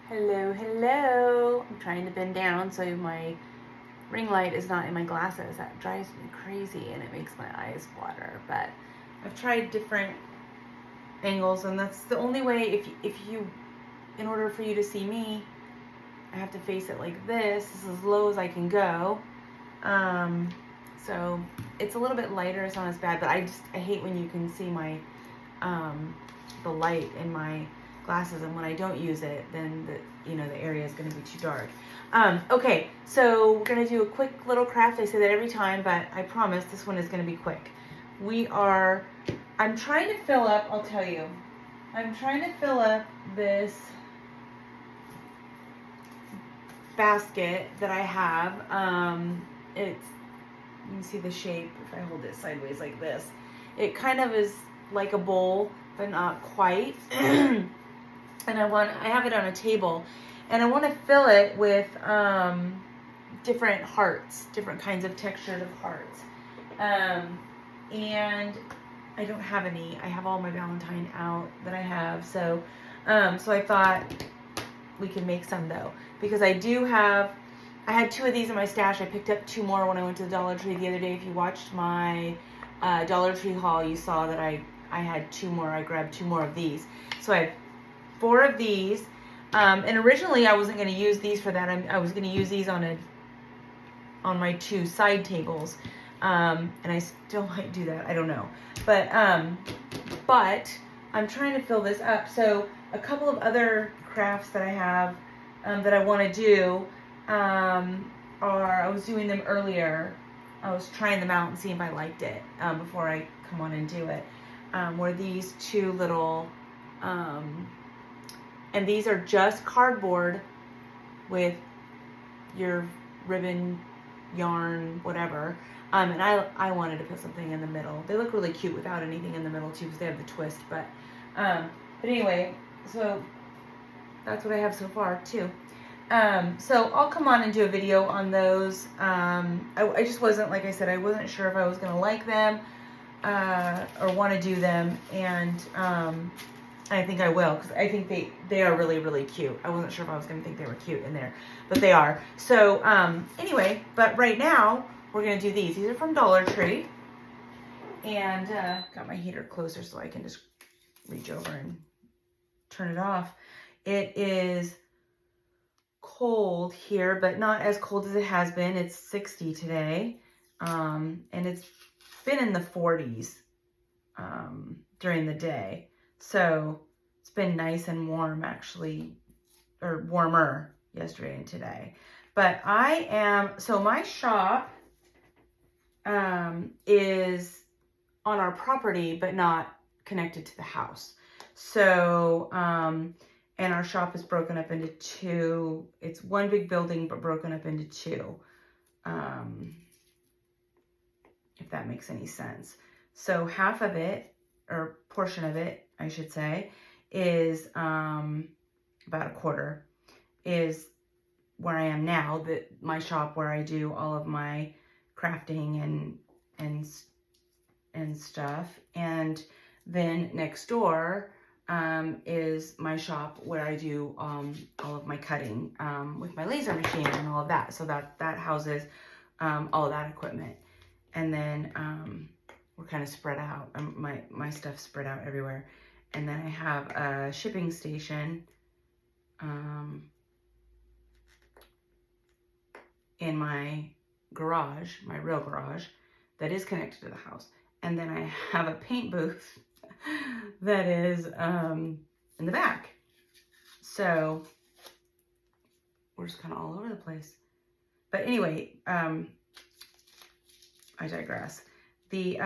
Hello, hello. I'm trying to bend down so my ring light is not in my glasses. That drives me crazy and it makes my eyes water. But I've tried different angles, and that's the only way. If you, in order for you to see me, I have to face it like this. This is as low as I can go. Um, so it's a little bit lighter. It's not as bad, but I hate when you can see my the light in my glasses, and when I don't use it, then the area is going to be too dark. Okay, so we're going to do a quick little craft. I say that every time, but I promise this one is going to be quick. I'm trying to fill up, I'll tell you, I'm trying to fill up this basket that I have. You can see the shape if I hold it sideways like this. It kind of is like a bowl, but not quite. And I have it on a table, and I want to fill it with different hearts, different kinds of textures of hearts. And I don't have any. I have all my Valentine out that I have, so I thought we could make some though, because I had 2 of these in my stash. I picked up 2 more when I went to the Dollar Tree the other day. If you watched my Dollar Tree haul, you saw that I had 2 more. I grabbed 2 more of these. So I have 4 of these. And originally I wasn't going to use these for that. I was going to use these on my 2 side tables. And I still might do that. I don't know. But I'm trying to fill this up. So a couple of other crafts that I have that I want to do I was doing them earlier. I was trying them out and seeing if I liked it before I come on and do it. Were these 2 little, and these are just cardboard with your ribbon, yarn, whatever. And I wanted to put something in the middle. They look really cute without anything in the middle too, because they have the twist. But anyway, so that's what I have so far too. So I'll come on and do a video on those. I just wasn't, like I said, I wasn't sure if I was going to like them or want to do them. And I think I will, because I think they are really, really cute. I wasn't sure if I was going to think they were cute in there, but they are. So anyway, but right now we're going to do these. These are from Dollar Tree. And got my heater closer so I can just reach over and turn it off. It is cold here, but not as cold as it has been. It's 60 today, and it's been in the 40s during the day, so it's been nice and warm actually, or warmer yesterday and today. But so my shop is on our property but not connected to the house. So and our shop is broken up into 2. It's one big building, but broken up into 2. If that makes any sense. So half of it, or portion of it, I should say, is about a quarter, is where I am now, my shop where I do all of my crafting and stuff. And then next door is my shop where I do all of my cutting with my laser machine and all of that. So that houses all of that equipment. And then we're kind of spread out. My stuff's spread out everywhere. And then I have a shipping station in my garage, my real garage, that is connected to the house. And then I have a paint booth that is in the back. So we're just kind of all over the place. But anyway, I digress. The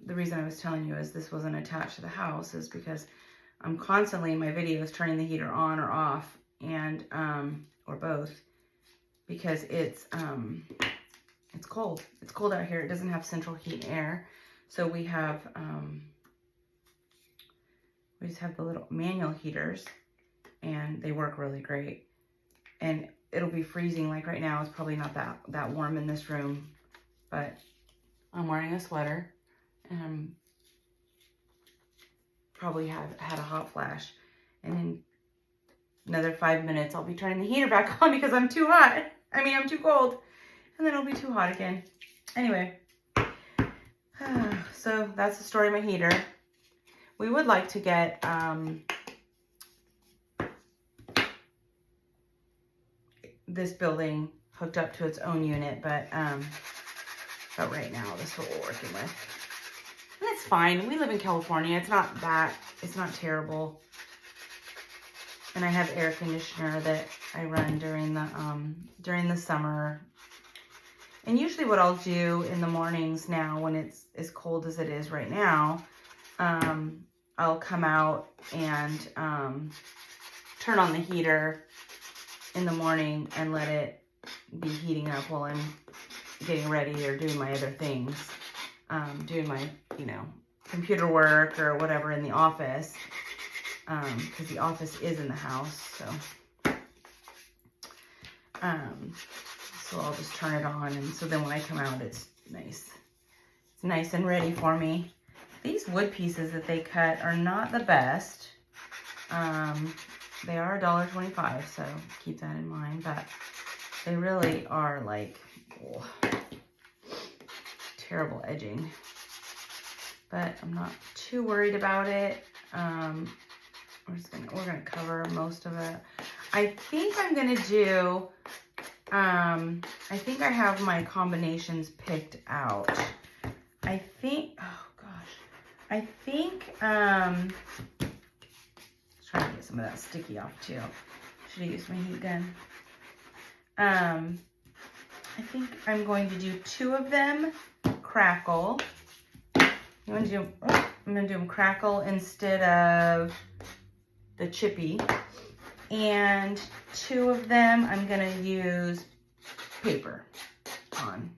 reason I was telling you is this wasn't attached to the house is because I'm constantly in my videos turning the heater on or off, and or both, because it's cold. It's cold out here. It doesn't have central heat and air. So we just have the little manual heaters, and they work really great. And it'll be freezing. Like right now, it's probably not that warm in this room, but I'm wearing a sweater and probably had a hot flash. And then another 5 minutes, I'll be turning the heater back on because I'm too hot. I'm too cold. And then it'll be too hot again. Anyway, so that's the story of my heater. We would like to get this building hooked up to its own unit, but right now this is what we're working with. And it's fine. We live in California. It's not terrible. And I have air conditioner that I run during the summer. And usually what I'll do in the mornings now, when it's as cold as it is right now, I'll come out and turn on the heater in the morning and let it be heating up while I'm getting ready or doing my other things, doing my, computer work or whatever in the office, because the office is in the house, so I'll just turn it on, and so then when I come out, it's nice. It's nice and ready for me. These wood pieces that they cut are not the best. They are $1.25, so keep that in mind, but they really are like, oh, terrible edging. But I'm not too worried about it. We're gonna cover most of it. I think I'm gonna do, I think I have my combinations picked out. I think, oh gosh, I think, let's try to get some of that sticky off too. Should have used my heat gun. I think I'm going to do 2 of them crackle. I'm gonna do them crackle instead of the chippy. And 2 of them I'm gonna use paper on.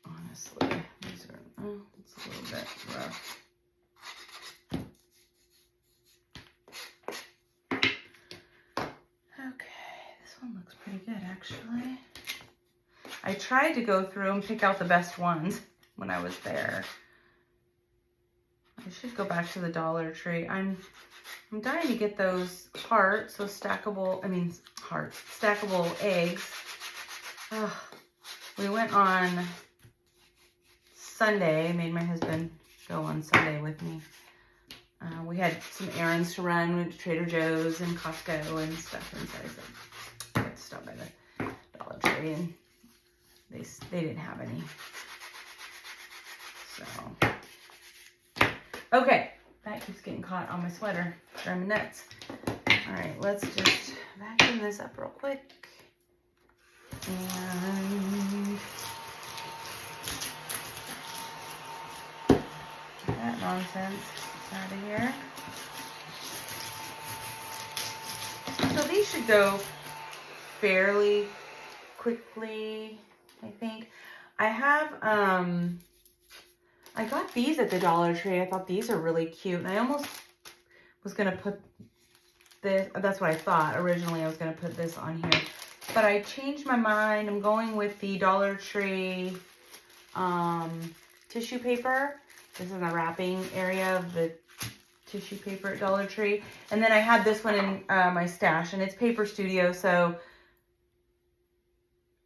Honestly, these are, it's a little bit rough. Looks pretty good, actually. I tried to go through and pick out the best ones when I was there. I should go back to the Dollar Tree. I'm dying to get those hearts, those stackable eggs. We went on Sunday. I made my husband go on Sunday with me. We had some errands to run. We went to Trader Joe's and Costco and stuff, and so I said, stop by the Dollar Tree, and they didn't have any. So, okay, that keeps getting caught on my sweater. Driving me nuts. All right, let's just vacuum this up real quick. And get that nonsense out of here. So these should go fairly quickly, I think. I have, I got these at the Dollar Tree. I thought these are really cute. And I almost was going to put this, that's what I thought originally. I was going to put this on here. But I changed my mind. I'm going with the Dollar Tree tissue paper. This is the wrapping area of the tissue paper at Dollar Tree. And then I had this one in my stash, and it's Paper Studio, so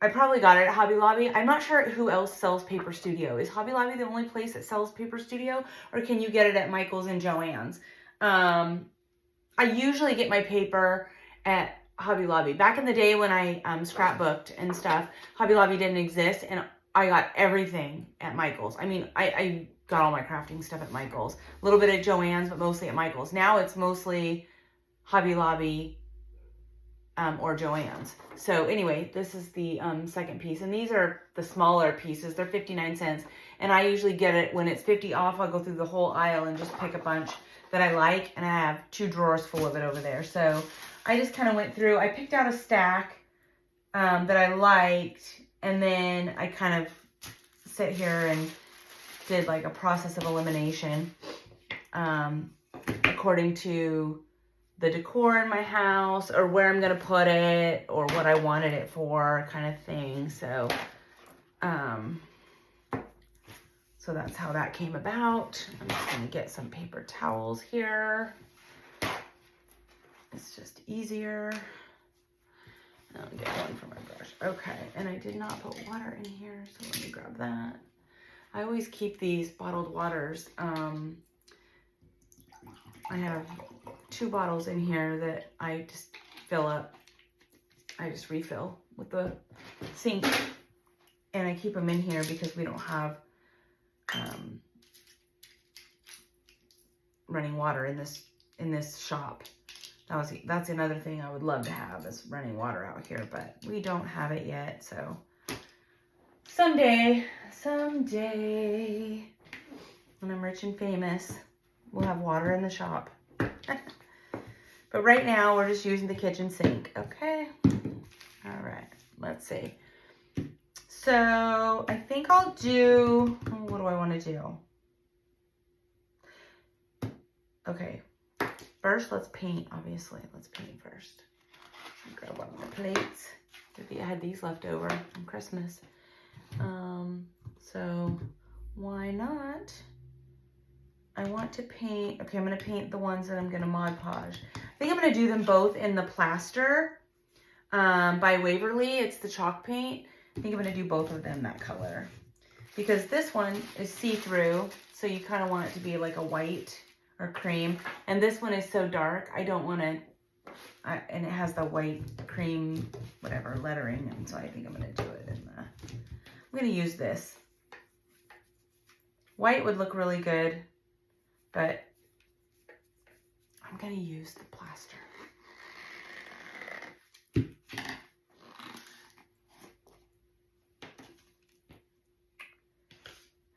I probably got it at Hobby Lobby. I'm not sure who else sells Paper Studio. Is Hobby Lobby the only place that sells Paper Studio, or can you get it at Michael's and Joann's? I usually get my paper at Hobby Lobby. Back in the day when I scrapbooked and stuff, Hobby Lobby didn't exist, and I got everything at Michael's. I got all my crafting stuff at Michael's. A little bit at Joann's, but mostly at Michael's. Now it's mostly Hobby Lobby or Joann's. So anyway, this is the second piece. And these are the smaller pieces. They're 59 cents. And I usually get it when it's 50 off. I'll go through the whole aisle and just pick a bunch that I like. And I have 2 drawers full of it over there. So I just kind of went through. I picked out a stack that I liked. And then I kind of sit here and did like a process of elimination according to the decor in my house or where I'm going to put it or what I wanted it for kind of thing. So, so that's how that came about. I'm just going to get some paper towels here. It's just easier. I'll get one for my brush. Okay, and I did not put water in here, so let me grab that. I always keep these bottled waters. I have 2 bottles in here that I just fill up. I just refill with the sink, and I keep them in here because we don't have running water in this shop. That's another thing I would love to have is running water out here, but we don't have it yet. So someday, when I'm rich and famous, we'll have water in the shop. But right now we're just using the kitchen sink. Okay. All right. Let's see. So I think I'll do, what do I want to do? Okay. First, let's paint, obviously. Let's paint first. I'll grab one of my plates. I had these left over from Christmas. So why not? I want to paint, okay, I'm going to paint the ones that I'm going to Mod Podge. I think I'm going to do them both in the plaster by Waverly. It's the chalk paint. I think I'm going to do both of them that color. Because this one is see-through, so you kind of want it to be like a white or cream. And this one is so dark, I don't want to, and it has the white cream, whatever, lettering. And so I think I'm going to do it in the, I'm going to use this. White would look really good, but I'm going to use the plaster.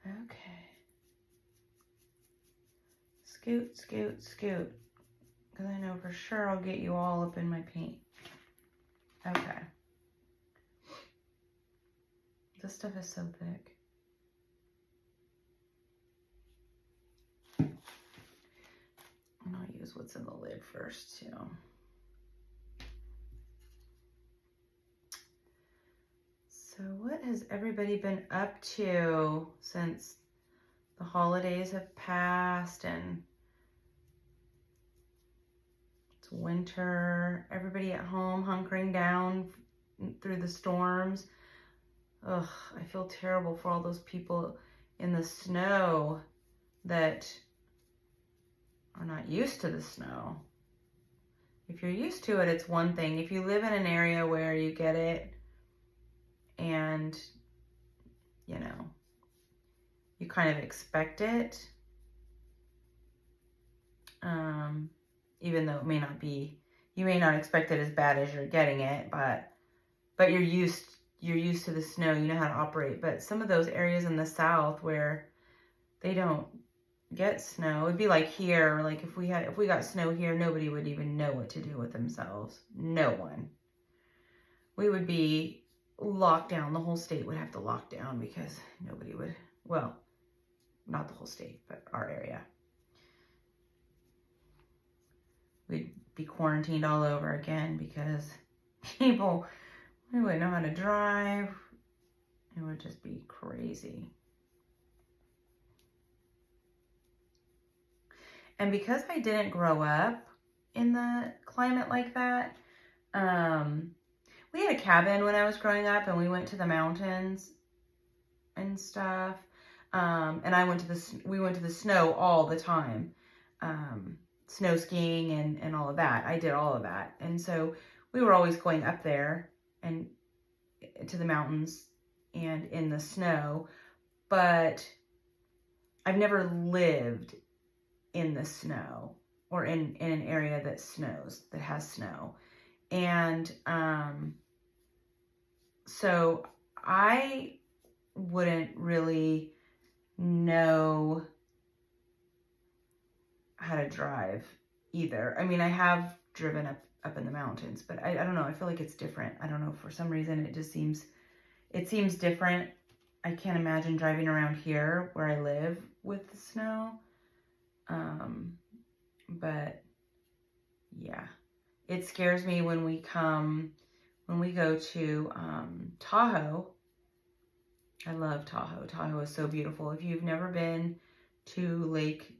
Okay. Scoot, scoot, scoot. Because I know for sure I'll get you all up in my paint. Okay. This stuff is so thick. And I'll use what's in the lid first too. So what has everybody been up to since the holidays have passed and it's winter? Everybody at home hunkering down through the storms. Ugh, I feel terrible for all those people in the snow that are not used to the snow. If you're used to it, it's one thing. If you live in an area where you get it and, you know, you kind of expect it, even though it may not be, you may not expect it as bad as you're getting it, but you're used to the snow, you know how to operate. But some of those areas in the South where they don't get snow, it'd be like here, like if we got snow here, nobody would even know what to do with themselves. No one. We would be locked down. The whole state would have to lock down because nobody would, well, not the whole state, but our area. We'd be quarantined all over again because people, we wouldn't know how to drive. It would just be crazy. And because I didn't grow up in the climate like that, we had a cabin when I was growing up and we went to the mountains and stuff. And we went to the snow all the time. Snow skiing and all of that. I did all of that. And so we were always going up there and to the mountains and in the snow, but I've never lived in the snow or in an area that snows, that has snow. And so I wouldn't really know how to drive either. I mean, I have driven up in the mountains, but I don't know. I feel like it's different. I don't know. For some reason, it seems different. I can't imagine driving around here where I live with the snow. But Yeah. It scares me when we go to Tahoe. I love Tahoe. Tahoe is so beautiful. If you've never been to Lake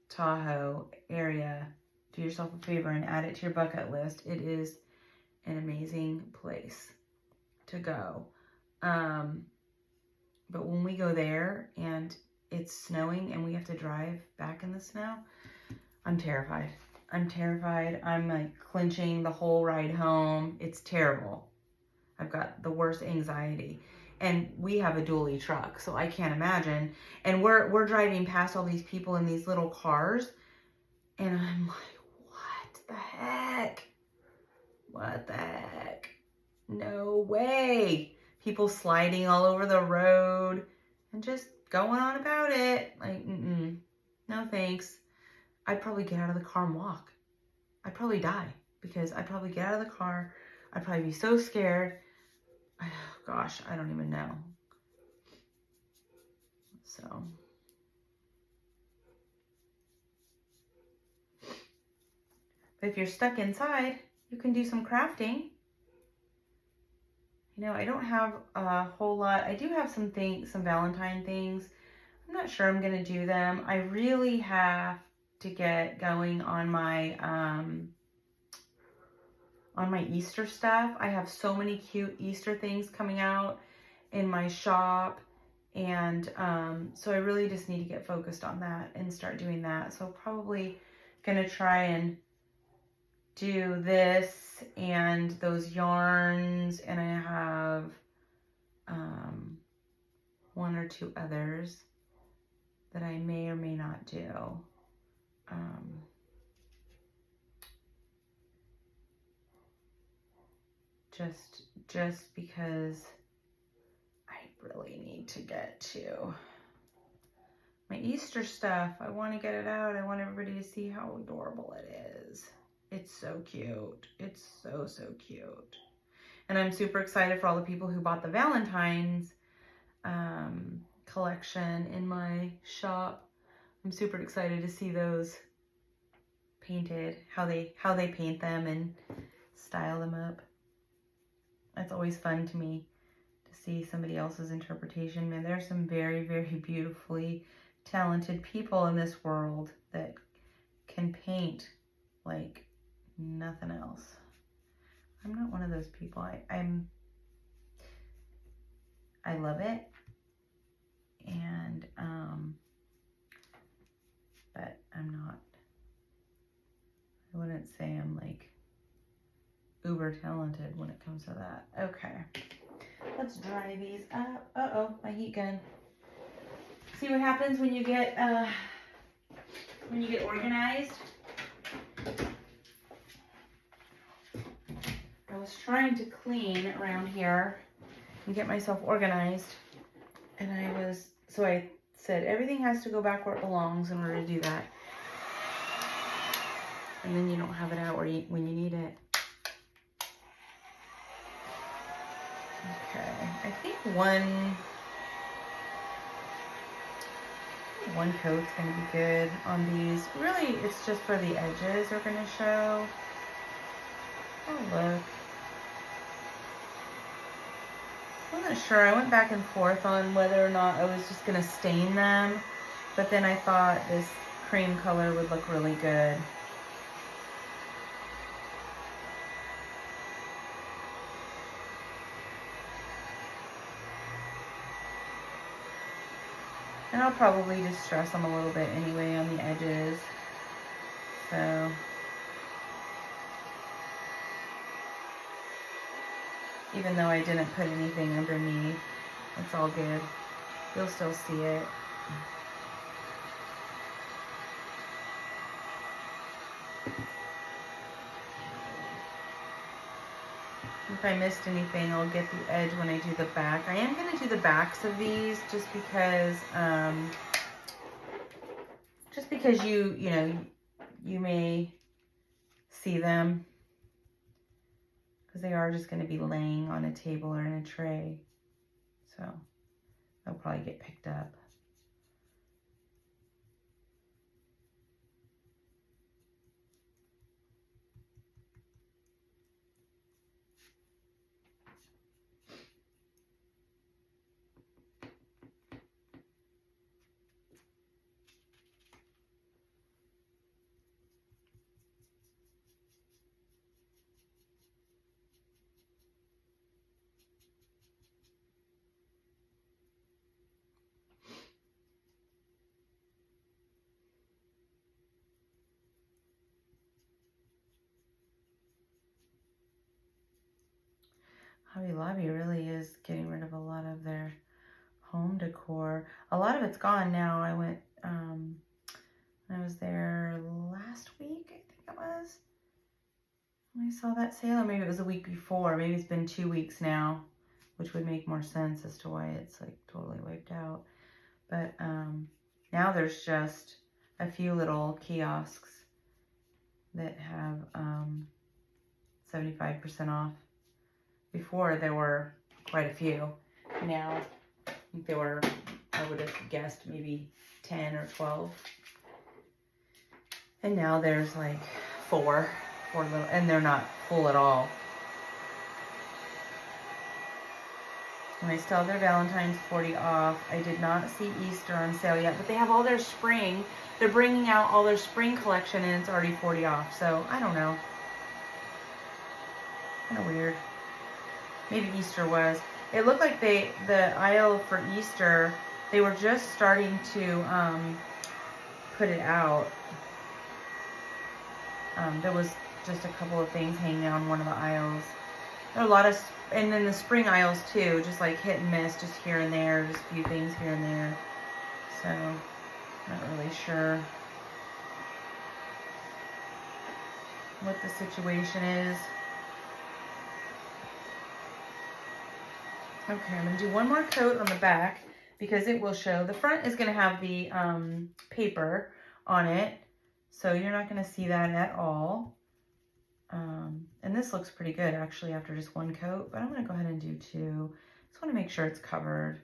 Tahoe area, do yourself a favor and add it to your bucket list. It is an amazing place to go. But when we go there and it's snowing and we have to drive back in the snow, I'm terrified. I'm terrified. I'm like clenching the whole ride home. It's terrible. I've got the worst anxiety. And we have a dually truck, so I can't imagine. And we're driving past all these people in these little cars, and I'm like, what the heck? What the heck? No way. People sliding all over the road and just going on about it. Like, no thanks. I'd probably get out of the car and walk. I'd probably die because I'd probably get out of the car. I'd probably be so scared. Oh, gosh, I don't even know. So. But if you're stuck inside, you can do some crafting. You know, I don't have a whole lot. I do have some Valentine things. I'm not sure I'm going to do them. I really have to get going on my Easter stuff. I have so many cute Easter things coming out in my shop. And so I really just need to get focused on that and start doing that. So probably going to try and do this and those yarns, and I have one or two others that I may or may not do. Just because I really need to get to my Easter stuff. I want to get it out. I want everybody to see how adorable it is. It's so cute. It's so, so cute. And I'm super excited for all the people who bought the Valentine's collection in my shop. I'm super excited to see those painted, how they paint them and style them up. That's always fun to me to see somebody else's interpretation. Man, there's some very, very beautifully talented people in this world that can paint like nothing else. I'm not one of those people. I love it, and but I'm not. I wouldn't say I'm like uber talented when it comes to that. Okay, let's dry these up. Uh-oh, my heat gun. See what happens when you get organized? I was trying to clean around here and get myself organized, and so I said everything has to go back where it belongs in order to do that, and then you don't have it out when you need it. Okay, I think one coat's going to be good on these. Really, it's just for the edges are going to show. Oh, look. I wasn't sure. I went back and forth on whether or not I was just going to stain them, but then I thought this cream color would look really good. And I'll probably just stress them a little bit anyway on the edges. So even though I didn't put anything underneath, it's all good. You'll still see it. If I missed anything, I'll get the edge when I do the back. I am going to do the backs of these just because you may see them, because they are just going to be laying on a table or in a tray, so they'll probably get picked up. Hobby Lobby really is getting rid of a lot of their home decor. A lot of it's gone now. I went, I was there last week, I think it was. I saw that sale, or maybe it was a week before. Maybe it's been 2 weeks now, which would make more sense as to why it's like totally wiped out. But now there's just a few little kiosks that have 75% off. Before there were quite a few. Now I think there were, I would have guessed maybe 10 or 12. And now there's like four little, and they're not full at all. And they still have their Valentine's 40 off. I did not see Easter on sale yet, but they have all their spring. They're bringing out all their spring collection and it's already 40 off. So I don't know. Kind of weird. Maybe Easter was. It looked like the aisle for Easter, they were just starting to put it out. There was just a couple of things hanging on one of the aisles. There are a lot of, and then the spring aisles too, just like hit and miss, just here and there, just a few things here and there. So, not really sure what the situation is. Okay, I'm going to do one more coat on the back because it will show. The front is going to have the paper on it, so you're not going to see that at all. And this looks pretty good actually after just one coat, but I'm going to go ahead and do two. Just want to make sure it's covered.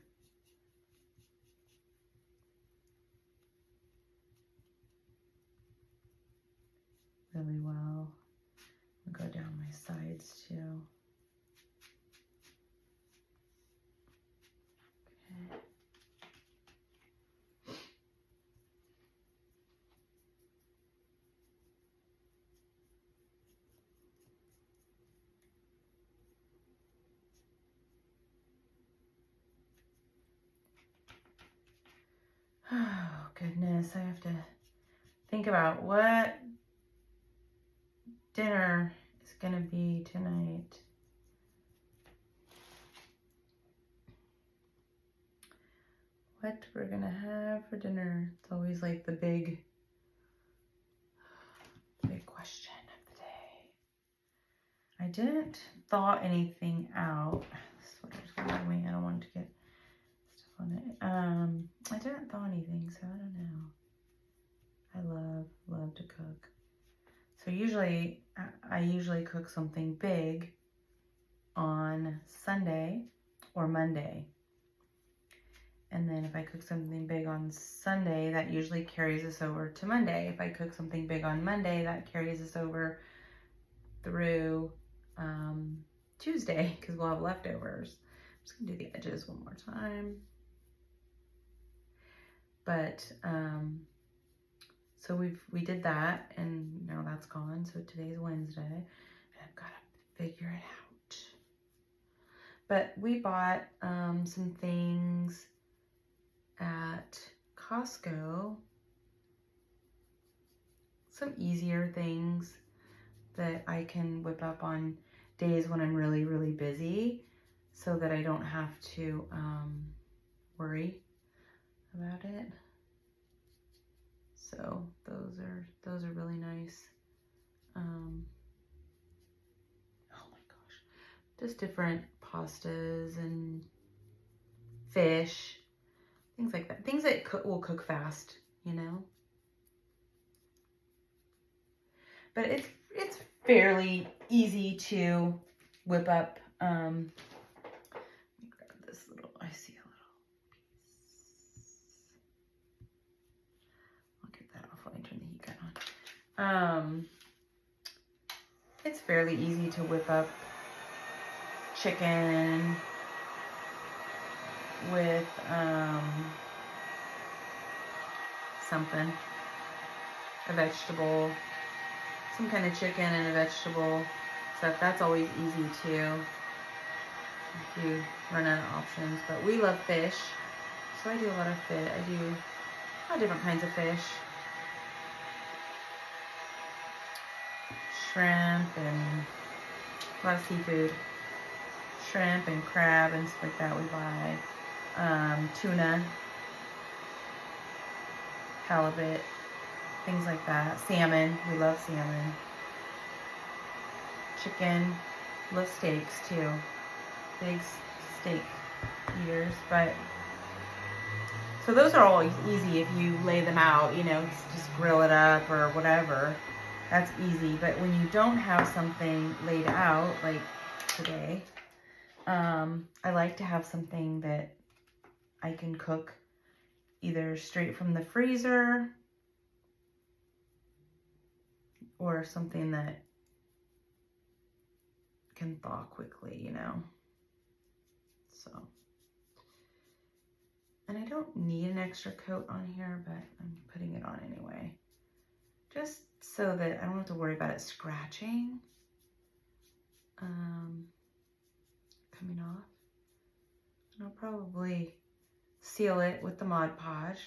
Really well. I'll go down my sides too. Okay. Oh goodness, I have to think about what dinner is gonna be tonight. What we're gonna have for dinner. It's always like the big question of the day. I didn't thaw anything out. This sweater's bothering me. I don't want it to get stuff on it. I didn't thaw anything, so I don't know. I love to cook. So usually, I usually cook something big on Sunday or Monday. And then if I cook something big on Sunday, that usually carries us over to Monday. If I cook something big on Monday, that carries us over through Tuesday, because we'll have leftovers. I'm just gonna do the edges one more time. But, so we did that, and now that's gone. So today's Wednesday, and I've got to figure it out. But we bought some things at Costco, some easier things that I can whip up on days when I'm really, really busy, so that I don't have to worry about it. So those are really nice. Oh my gosh, just different pastas and fish, things like that. Things that will cook fast, you know. But it's fairly easy to whip up. Let me grab this little. I see a little piece. I'll get that off while I turn the heat gun on. It's fairly easy to whip up chicken with something, a vegetable, some kind of chicken and a vegetable stuff. That's always easy too if you run out of options. But we love fish, so I do a lot of fish. I do a lot of different kinds of fish. Shrimp and a lot of seafood. shrimp and crab and stuff like that we buy. Tuna, halibut, things like that. Salmon, we love salmon. Chicken, love steaks too. Big steak eaters, but so those are all easy if you lay them out, you know, just grill it up or whatever. That's easy. But when you don't have something laid out, like today, I like to have something that I can cook either straight from the freezer or something that can thaw quickly, you know. So, and I don't need an extra coat on here, but I'm putting it on anyway. Just so that I don't have to worry about it scratching. Coming off. And I'll probably seal it with the Mod Podge.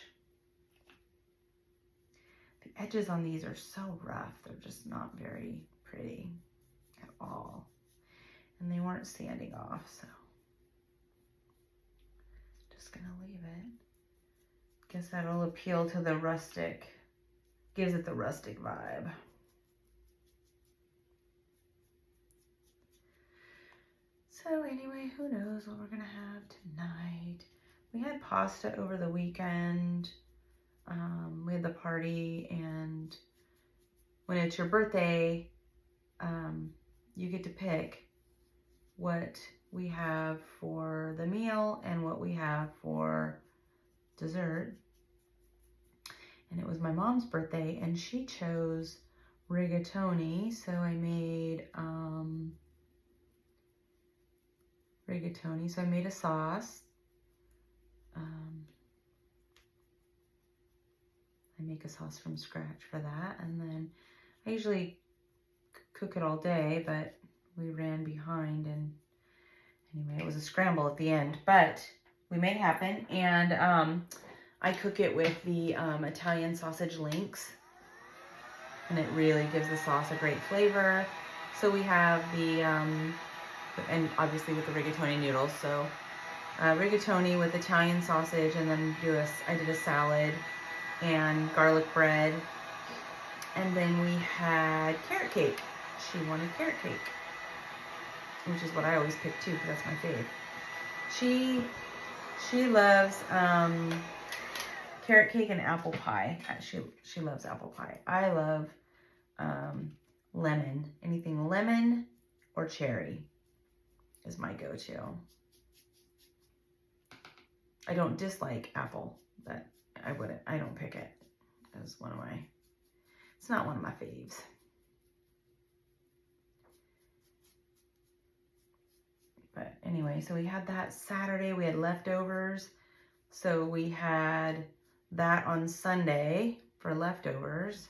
The edges on these are so rough. They're just not very pretty at all. And they weren't sanding off, so just gonna leave it. Guess that'll appeal to the rustic. Gives it the rustic vibe. So anyway, who knows what we're gonna have tonight. We had pasta over the weekend. We had the party, and when it's your birthday, you get to pick what we have for the meal and what we have for dessert. And it was my mom's birthday, and she chose rigatoni, so I made rigatoni. So I made a sauce. I make a sauce from scratch for that, and then I usually cook it all day, but we ran behind, and anyway, it was a scramble at the end, but we made it happen. And I cook it with the Italian sausage links, and it really gives the sauce a great flavor. So we have the and obviously with the rigatoni noodles, so rigatoni with Italian sausage, and then I did a salad and garlic bread, and then we had carrot cake. She wanted carrot cake, which is what I always pick too, because that's my fave. She loves carrot cake and apple pie. She loves apple pie. I love lemon. Anything lemon or cherry is my go-to. I don't dislike apple, but I don't pick it as it's not one of my faves. But anyway, so we had that Saturday. We had leftovers. So we had that on Sunday for leftovers.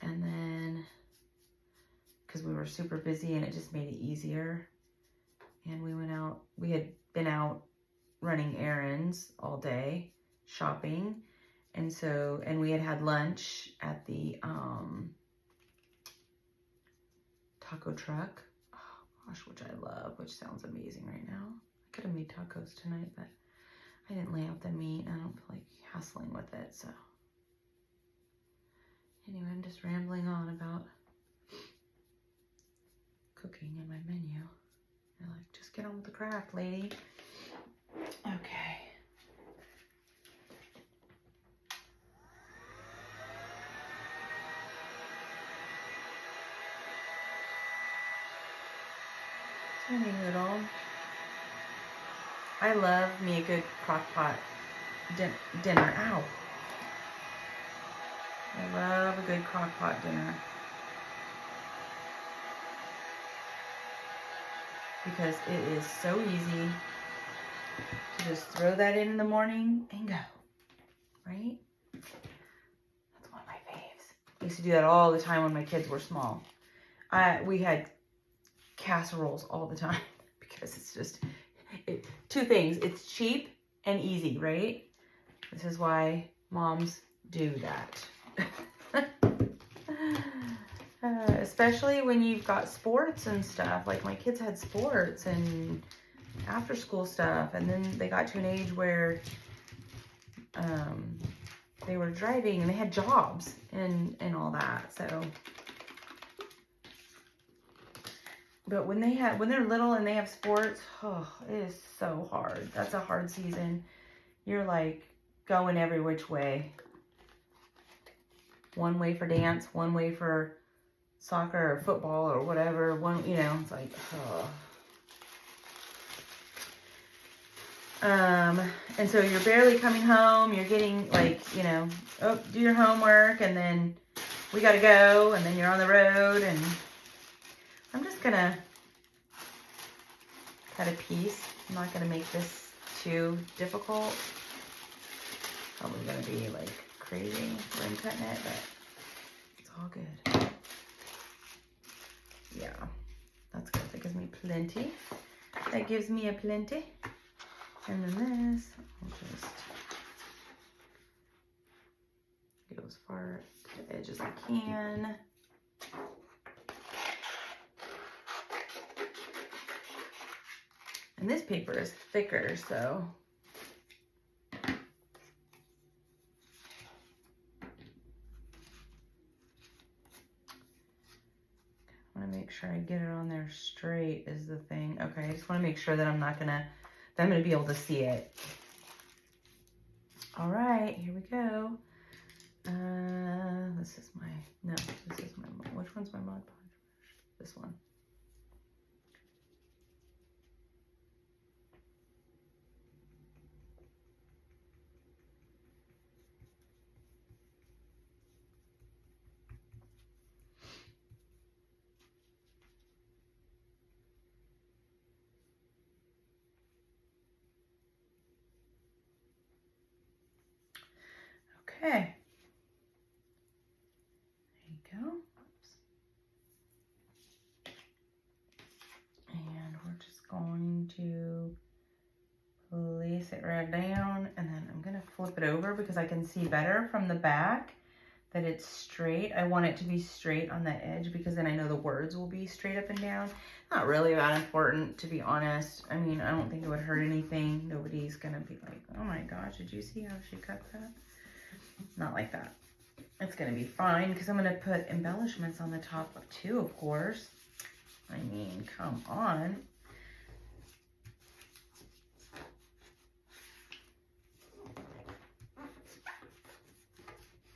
And then, because we were super busy and it just made it easier. And we went out. We had been out running errands all day, shopping. And we had lunch at the taco truck. Gosh, which I love, which sounds amazing right now. I could have made tacos tonight, but I didn't lay out the meat. I don't feel like hassling with it, so. Anyway, I'm just rambling on about cooking and my menu. You're like, just get on with the craft, lady. Okay. Tiny little. I love me a good crock pot dinner. Ow. I love a good crock pot dinner. Because it is so easy to just throw that in the morning and go. Right? That's one of my faves. I used to do that all the time when my kids were small. We had casseroles all the time because it's just two things. It's cheap and easy, right? This is why moms do that. Especially when you've got sports and stuff. Like my kids had sports and after school stuff, and then they got to an age where they were driving and they had jobs and all that. So, but when they're little and they have sports, oh, it is so hard. That's a hard season. You're like going every which way. One way for dance, one way for soccer or football or whatever. One, you know, it's like, oh. And so you're barely coming home. You're getting like, you know, oh, do your homework, and then we gotta go, and then you're on the road, and I'm just gonna cut a piece. I'm not gonna make this too difficult. Probably gonna be like crazy when cutting it, but it's all good. Yeah, that's good. That gives me plenty. That gives me a plenty. And then this, I'll just go as far to the edge as I can. And this paper is thicker, so I want to make sure I get it on there straight is the thing. Okay, I just want to make sure that I'm going to be able to see it. All right, here we go. This is my which one's my Mod Podge? This one. Okay. There you go. Oops. And we're just going to place it right down, and then I'm gonna flip it over because I can see better from the back that it's straight. I want it to be straight on that edge because then I know the words will be straight up and down. Not really that important, to be honest. I mean, I don't think it would hurt anything. Nobody's gonna be like, oh my gosh, did you see how she cut that? Not like that. It's gonna be fine because I'm gonna put embellishments on the top too, of course. I mean, come on.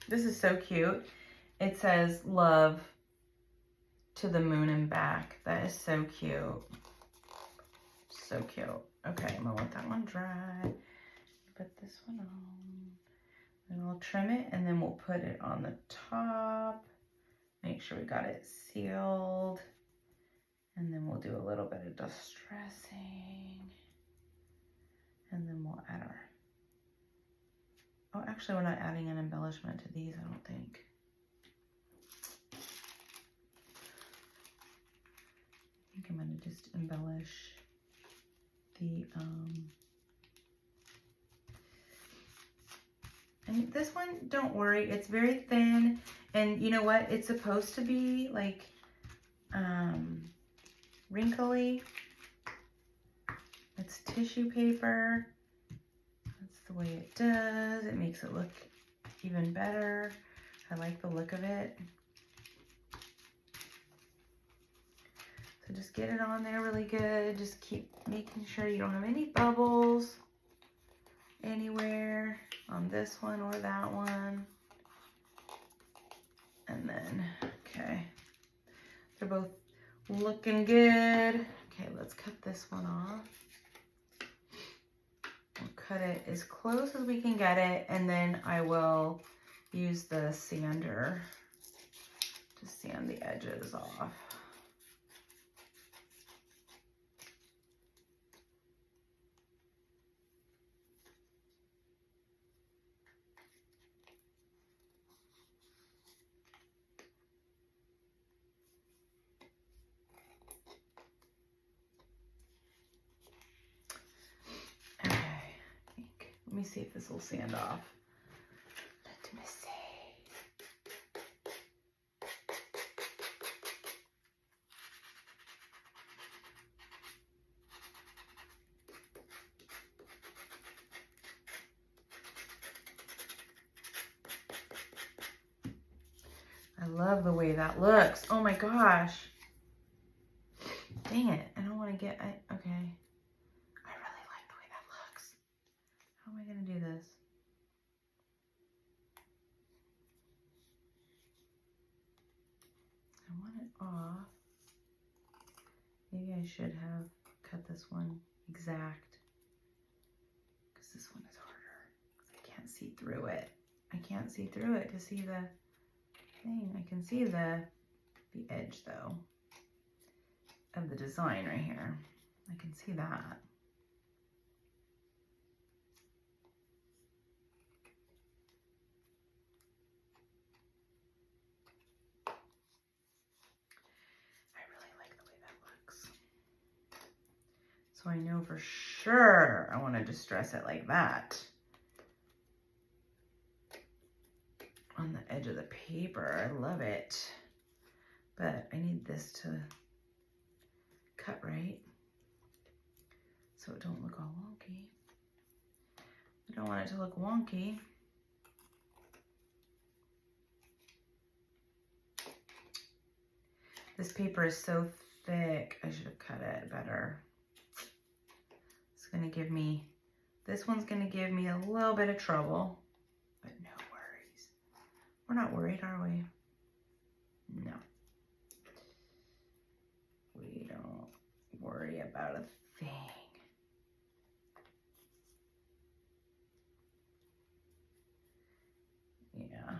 This is so cute. It says love to the moon and back. That is so cute. So cute. Okay, I'm gonna let that one dry. Put this one on. And we'll trim it, and then we'll put it on the top. Make sure we got it sealed. And then we'll do a little bit of distressing. And then we'll add our... Oh, actually, we're not adding an embellishment to these, I don't think. I think I'm going to just embellish the... And this one, don't worry, it's very thin, and you know what? It's supposed to be like wrinkly. It's tissue paper. That's the way it does. It makes it look even better. I like the look of it. So just get it on there really good. Just keep making sure you don't have any bubbles anywhere on this one or that one. And then, okay, they're both looking good. Okay, let's cut this one off. We'll cut it as close as we can get it, and then I will use the sander to sand the edges off. Let me see if this will sand off. Let me see. I love the way that looks. Oh my gosh. Dang it. I don't want to get, okay. I really like the way that looks. How am I going to do this? I want it off. Maybe I should have cut this one exact, because this one is harder. I can't see through it. I can't see through it to see the thing. I can see the edge though of the design right here. I can see that. I really like the way that looks. So I know for sure I want to distress it like that on the edge of the paper. I love it. But I need this to cut right so it don't look all wonky. I don't want it to look wonky. This paper is so thick, I should have cut it better. It's gonna give me, this one's gonna give me a little bit of trouble, but no worries. We're not worried, are we? No. We don't worry about a thing. Yeah.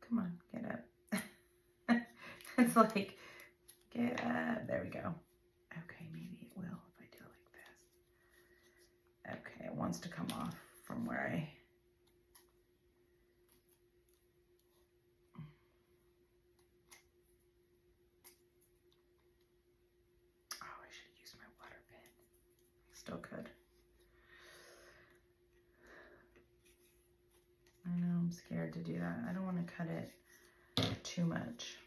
Come on, get up. It's like, get up. There we go. Okay, maybe it will if I do it like this. Okay, it wants to come off from where I... Oh, I should use my water pen. Still could. I know, I'm scared to do that. I don't want to cut it too much.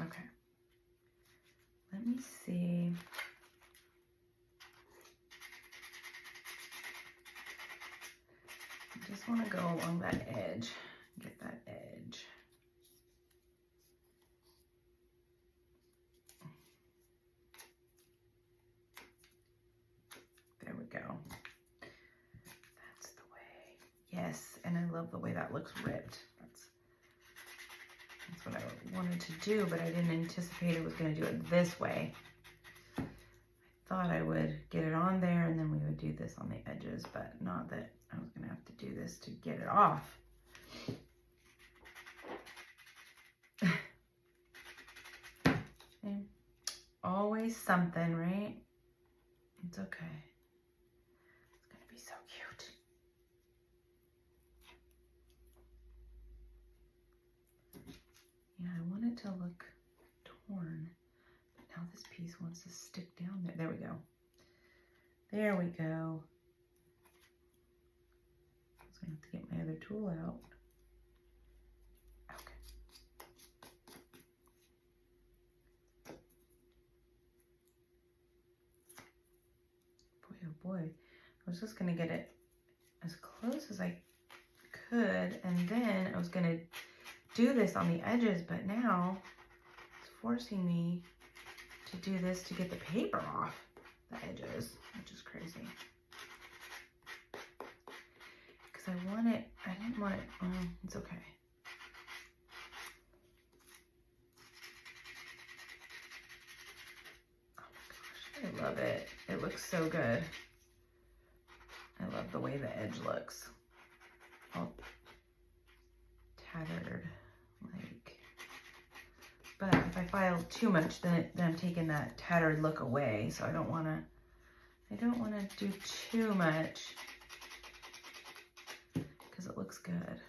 Okay. Let me see. I just want to go along that edge. Get that edge. There we go. That's the way. Yes, and I love the way that looks ripped. That's what I wanted to do, but I didn't anticipate it was going to do it this way. I thought I would get it on there and then we would do this on the edges, but not that I was going to have to do this to get it off. Okay. Always something, right? It's okay. It's going to be so cute. Yeah, I want it to look torn, but now this piece wants to stick down there. There we go. There we go. I was going to have to get my other tool out. Okay. Boy, oh boy. I was just going to get it as close as I could, and then I was going to do this on the edges, but now it's forcing me to do this to get the paper off the edges, which is crazy. Because I want it, I didn't want it, it's okay. Oh my gosh, I love it. It looks so good. I love the way the edge looks. All tattered. Like, but if I file too much, then I'm taking that tattered look away. So I don't want to do too much because it looks good.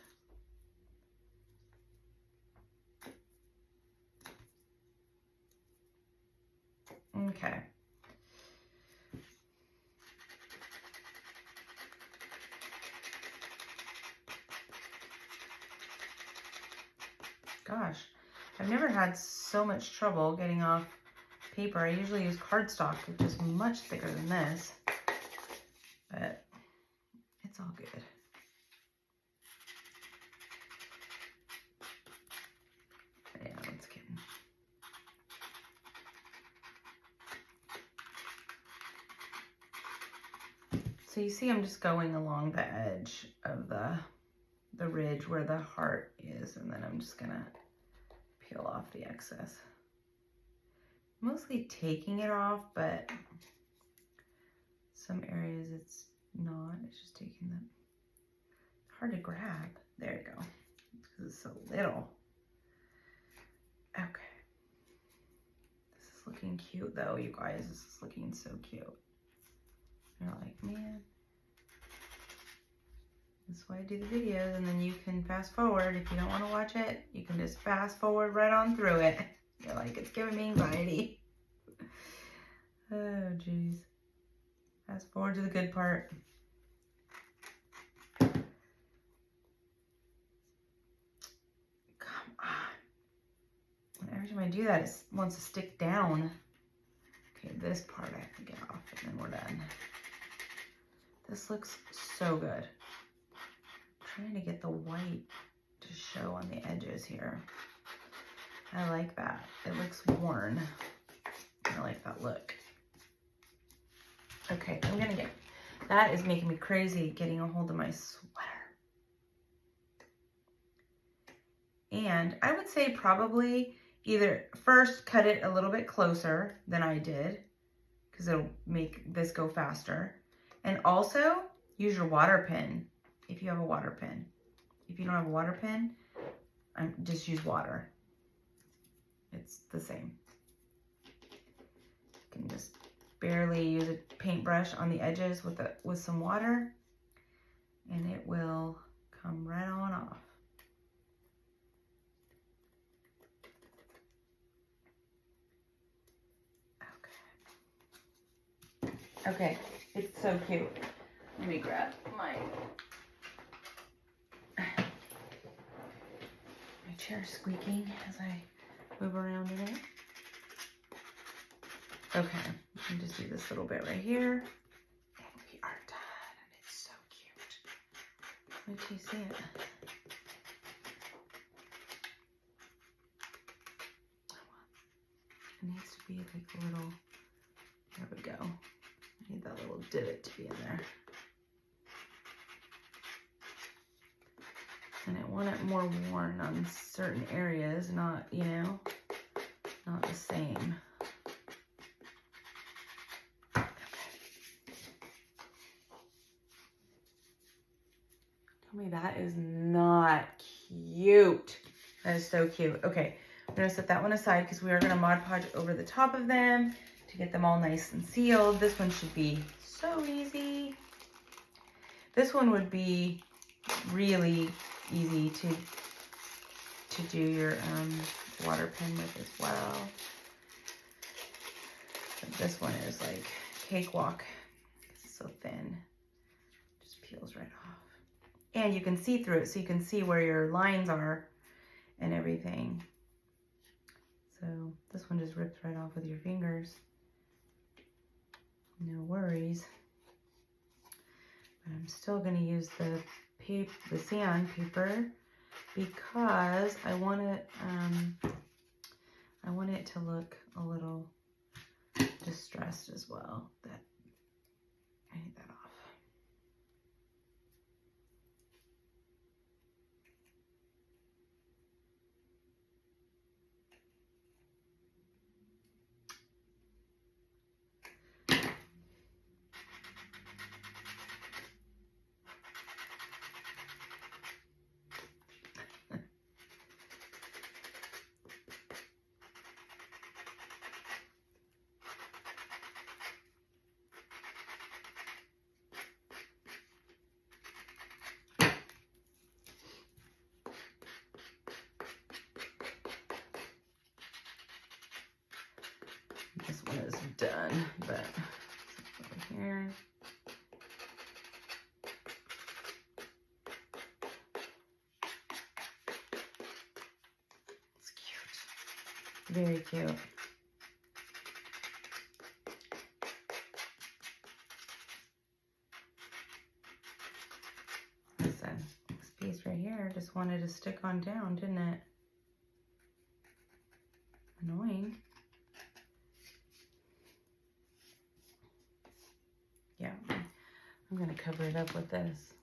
Okay. Gosh, I've never had so much trouble getting off paper. I usually use cardstock, which is much thicker than this, but it's all good. Yeah, let's get. So you see I'm just going along the edge of the ridge where the heart is, and then I'm just gonna peel off the excess. Mostly taking it off, but some areas it's not. It's just taking the, hard to grab. There you go. Because it's so little. Okay. This is looking cute though, you guys. This is looking so cute. You're like, man. That's why I do the videos, and then you can fast forward. If you don't want to watch it, you can just fast forward right on through it. You're like, it's giving me anxiety. Oh, geez. Fast forward to the good part. Come on. Every time I do that, it wants to stick down. Okay, this part I have to get off, and then we're done. This looks so good. I'm trying to get the white to show on the edges here. I like that. It looks worn. I like that look. Okay, I'm gonna get, that is making me crazy getting a hold of my sweater. And I would say probably either first cut it a little bit closer than I did, because it'll make this go faster. And also use your water pen if you have a water pen. If you don't have a water pen, just use water. It's the same. You can just barely use a paintbrush on the edges with some water, and it will come right on off. Okay. Okay, it's so cute. Let me grab my chair squeaking as I move around in it. Okay, you can just do this little bit right here, and we are done. And it's so cute. Wait till you see it. It needs to be like a little. There we go. I need that little divot to be in there. And I want it more worn on certain areas, not, you know, not the same. Okay. Tell me that is not cute. That is so cute. Okay, I'm gonna set that one aside because we are gonna Mod Podge over the top of them to get them all nice and sealed. This one should be so easy. This one would be really easy to do your water pen with as well. But this one is like cakewalk. It's so thin. Just peels right off. And you can see through it, so you can see where your lines are and everything. So this one just rips right off with your fingers. No worries. But I'm still going to use the sandpaper because I want it to look a little distressed as well. That I need that off. This one is done, but over here. It's cute. Very cute. stick on down, didn't it? Annoying. Yeah, I'm gonna cover it up with this.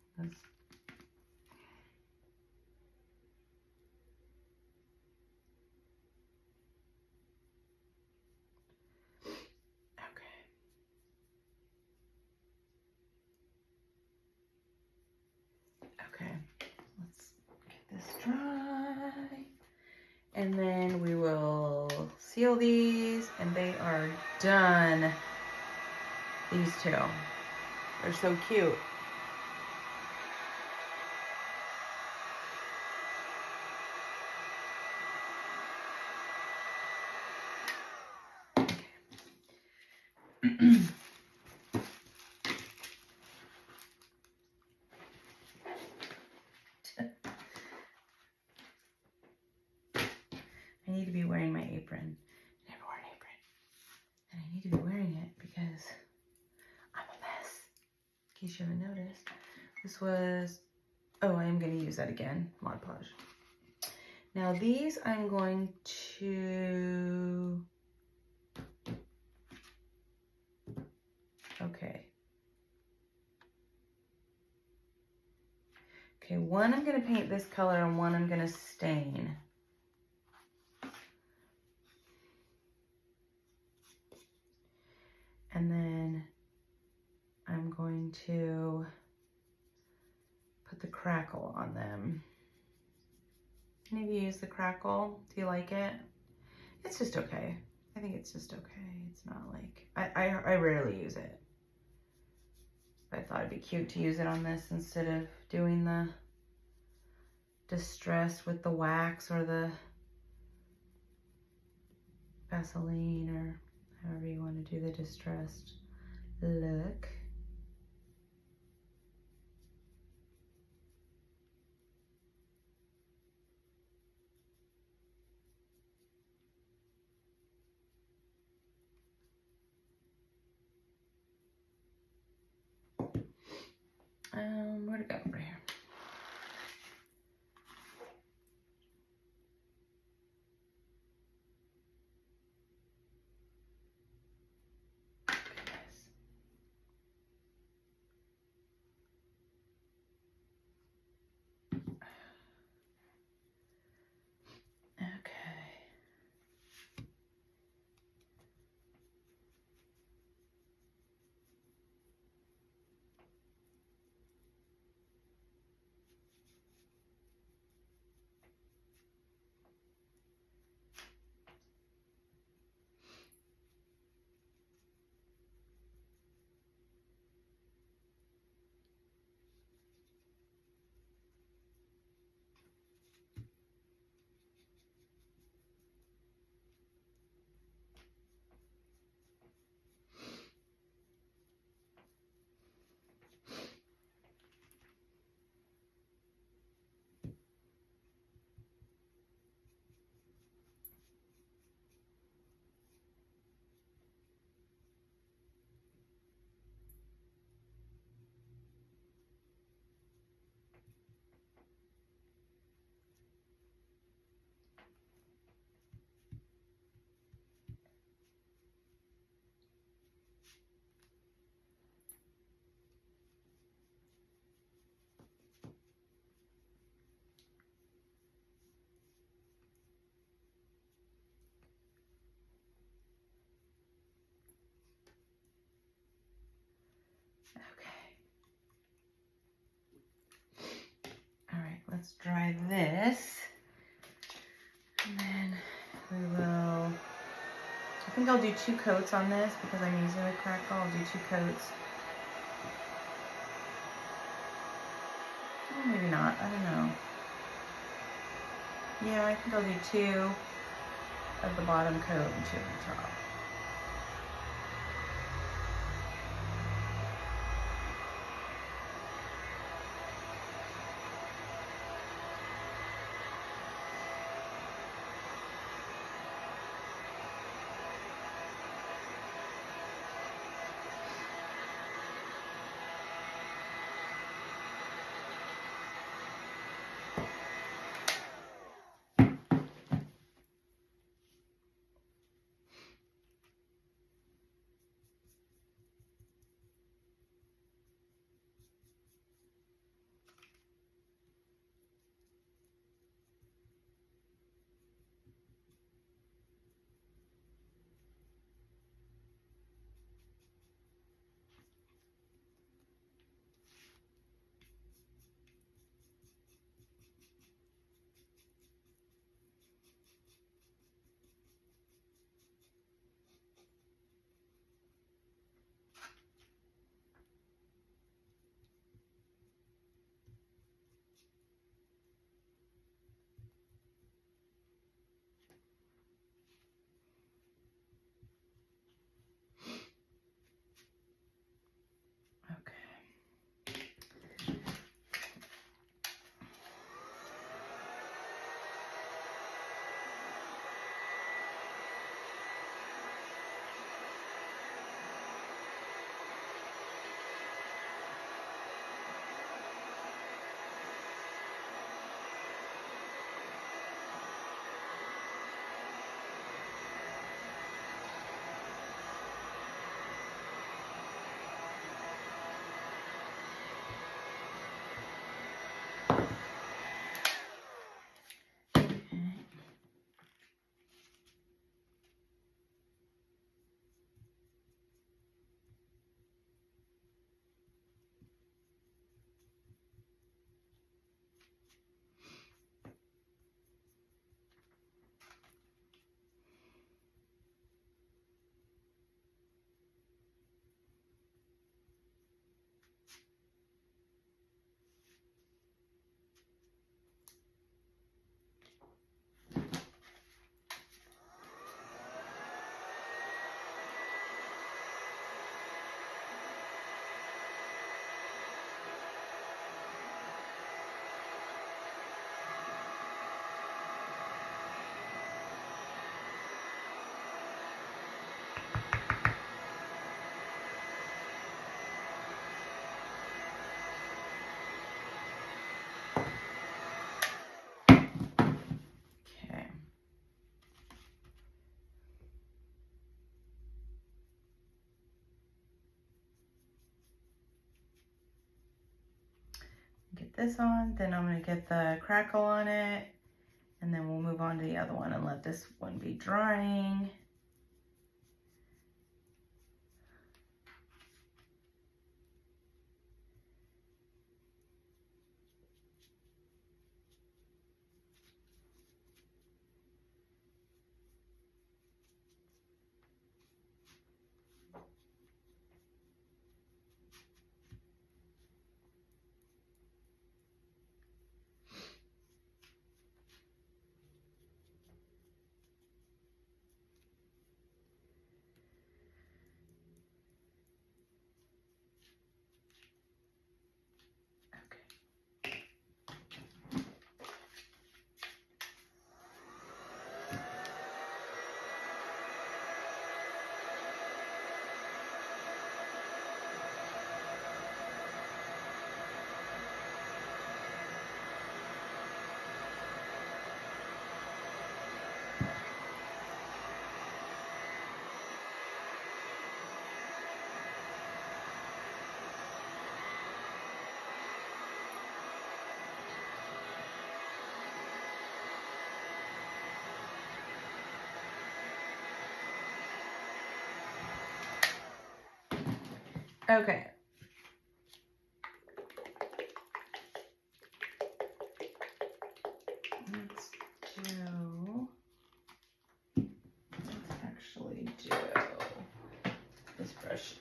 Okay, let's get this dry. And then we will seal these, and they are done. These two. They're so cute. I need to be wearing my apron. I never wear an apron. And I need to be wearing it because I'm a mess. In case you haven't noticed. This was, oh, I am going to use that again. Mod Podge. Now these I'm going to, okay. Okay, one I'm going to paint this color and one I'm going to stain. And then I'm going to put the crackle on them. Any of you use the crackle? Do you like it? It's just okay. I think it's just okay. It's not like, I rarely use it. But I thought it'd be cute to use it on this instead of doing the distress with the wax or the Vaseline or however you want to do the distressed look. Where'd it go? Right here. Let's dry this, and then we will, I think I'll do 2 coats on this because I'm using the crackle. I'll do 2 coats. Or maybe not, I don't know. Yeah, I think I'll do 2 of the bottom coat and 2 of the top. this on, then I'm gonna get the crackle on it, and then we'll move on to the other one and let this one be drying. Okay. Let's actually do this brush.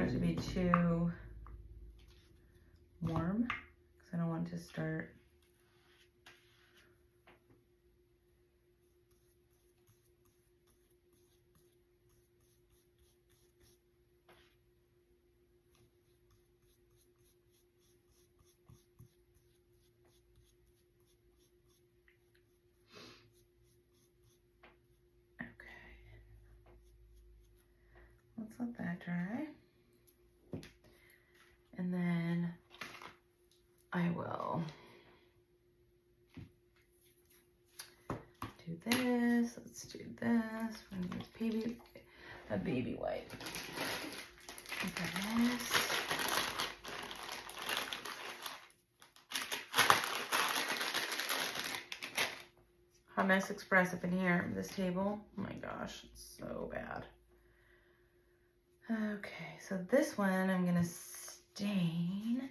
To be too warm because I don't want to start let's let that dry. And then I will do this. Let's do this. We're gonna use a baby wipe. Okay, this. Hot Mess Express up in here, this table. Oh my gosh, it's so bad. Okay, so this one I'm gonna stain.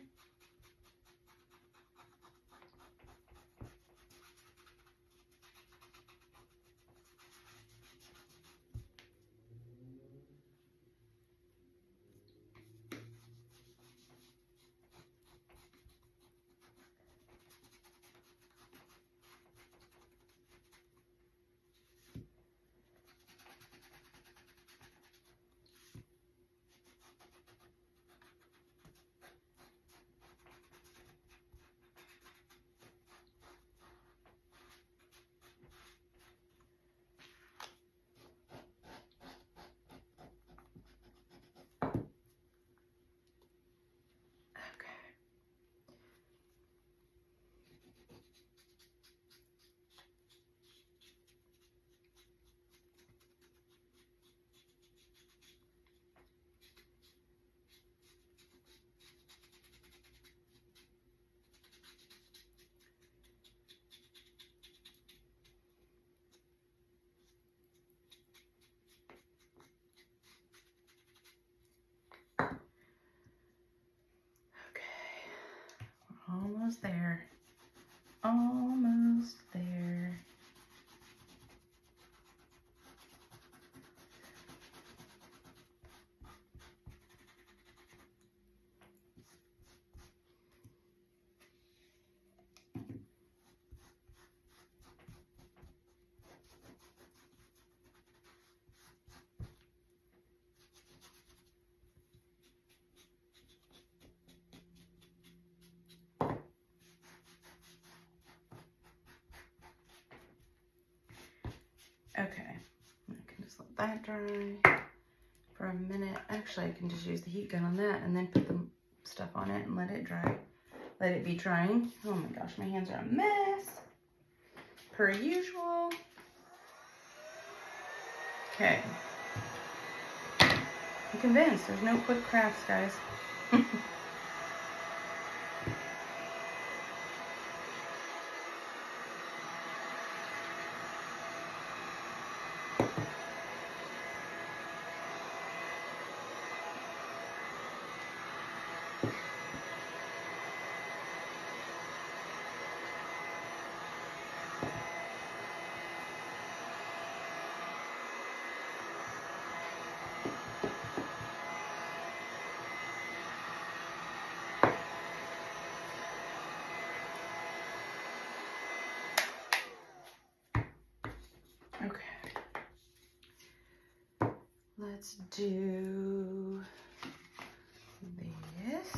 Almost there. Almost there. Okay, I can just let that dry for a minute. Actually, I can just use the heat gun on that and then put the stuff on it and let it dry. Let it be drying. Oh my gosh, my hands are a mess. Per usual. Okay. I'm convinced there's no quick crafts, guys. Okay. Let's do this.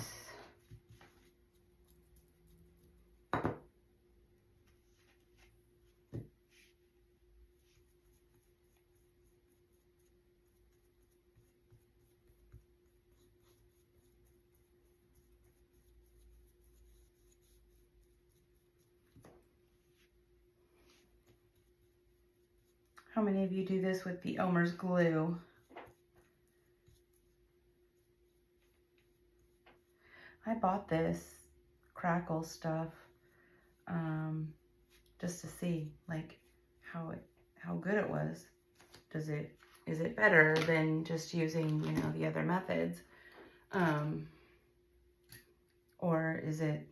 How many of you do this with the Elmer's glue? I bought this crackle stuff just to see like how good it was. Is it better than just using, you know, the other methods? Or is it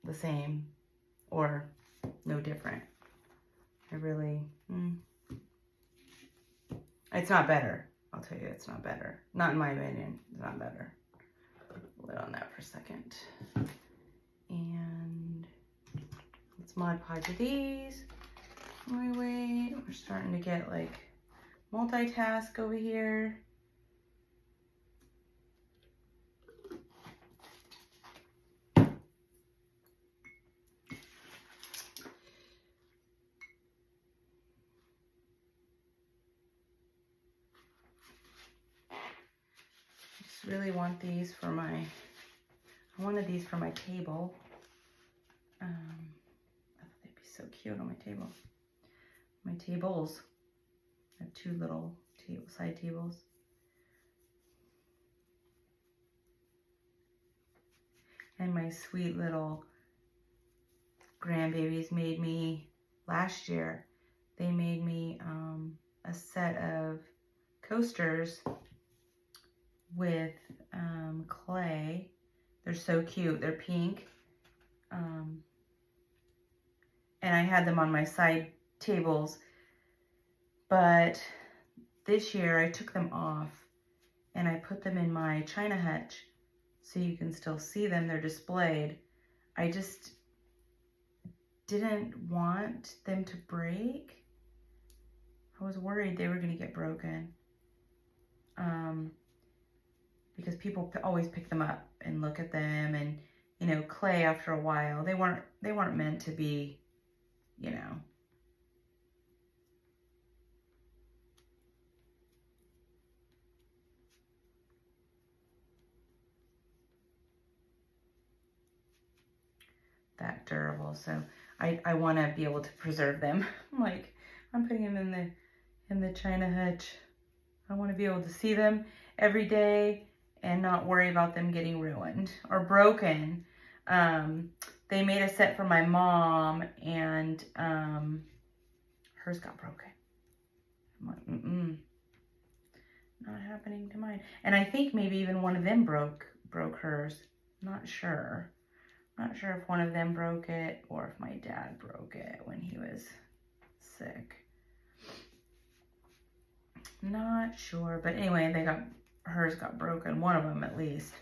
the same or no different? I really, it's not better. I'll tell you, it's not better. Not in my opinion, it's not better. Lid on that for a second. And let's Mod Podge these. Wait, we're starting to get like multitask over here. Really want these for my, I wanted these for my table. I thought they'd be so cute on my table. My tables. I have two little side tables. And my sweet little grandbabies made me, last year, they made me a set of coasters with clay. They're so cute. They're pink. And I had them on my side tables. But this year I took them off and I put them in my china hutch so you can still see them. They're displayed. I just didn't want them to break. I was worried they were going to get broken. Because people always pick them up and look at them, and you know, clay after a while, they weren't meant to be, you know, that durable. So I want to be able to preserve them. Like, I'm putting them in the china hutch. I want to be able to see them every day and not worry about them getting ruined or broken. They made a set for my mom, and hers got broken. I'm like, not happening to mine. And I think maybe even one of them broke hers. Not sure. Not sure if one of them broke it or if my dad broke it when he was sick. Not sure, but anyway, hers got broken. One of them at least.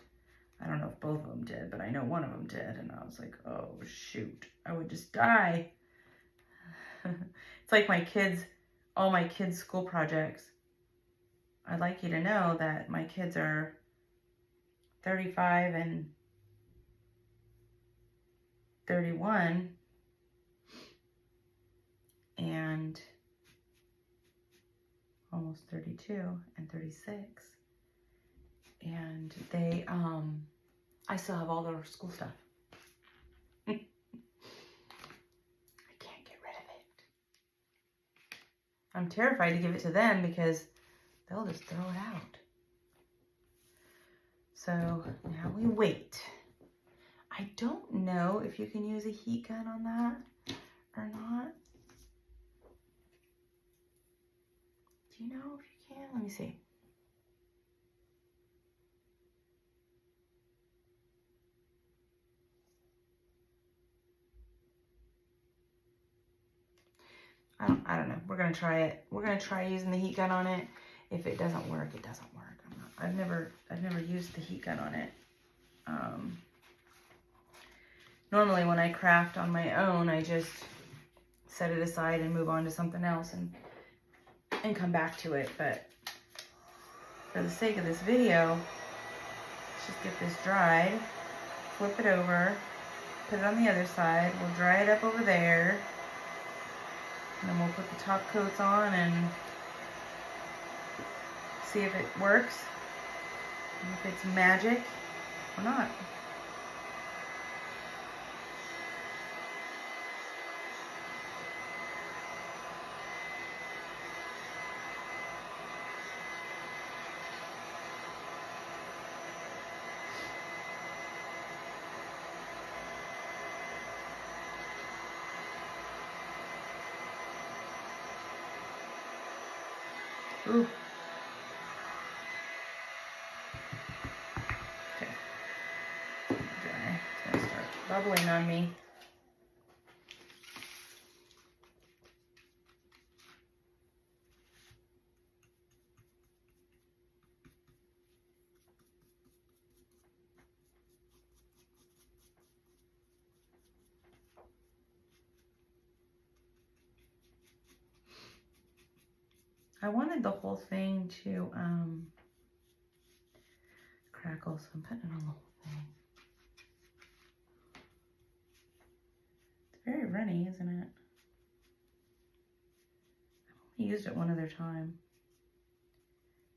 I don't know if both of them did, but I know one of them did. And I was like, oh shoot, I would just die. It's like all my kids' school projects. I'd like you to know that my kids are 35 and 31. And and almost 32 and 36. And they, I still have all their school stuff. I can't get rid of it. I'm terrified to give it to them because they'll just throw it out. So now we wait. I don't know if you can use a heat gun on that or not. Do you know if you can? Let me see. I don't know. We're gonna try it. We're gonna try using the heat gun on it. If it doesn't work, it doesn't work. I've never used the heat gun on it. Normally when I craft on my own, I just set it aside and move on to something else and come back to it. But for the sake of this video, let's just get this dried, flip it over, put it on the other side. We'll dry it up over there. And then we'll put the top coats on and see if it works, and if it's magic or not. Ooh. Okay. Dry. It's gonna start bubbling on me. I wanted the whole thing to crackle, so I'm putting it on the whole thing. It's very runny, isn't it? I've only used it one other time.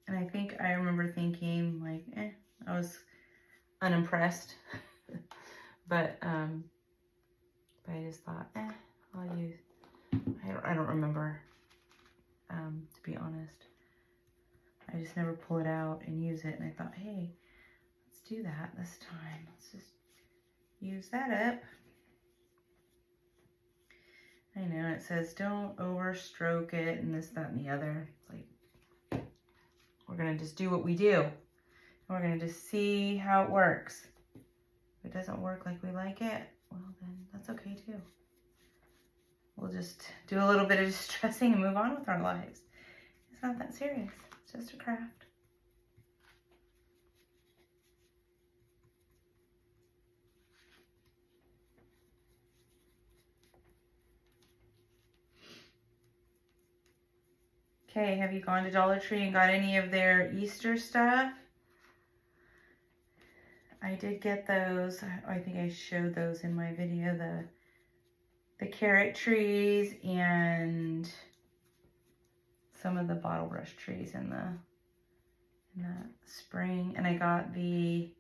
And I think I remember thinking like, I was unimpressed. but I just thought, I'll use, I don't remember. To be honest, I just never pull it out and use it, and I thought, hey, let's do that this time. Let's just use that up. I know it says don't overstroke it and this, that, and the other. It's like, we're gonna just do what we do. We're gonna just see how it works. If it doesn't work like we like it, well then that's okay too. We'll just do a little bit of distressing and move on with our lives. It's not that serious. It's just a craft. Okay, have you gone to Dollar Tree and got any of their Easter stuff? I did get those. I think I showed those in my video. The carrot trees and some of the bottle brush trees in the spring. And I got the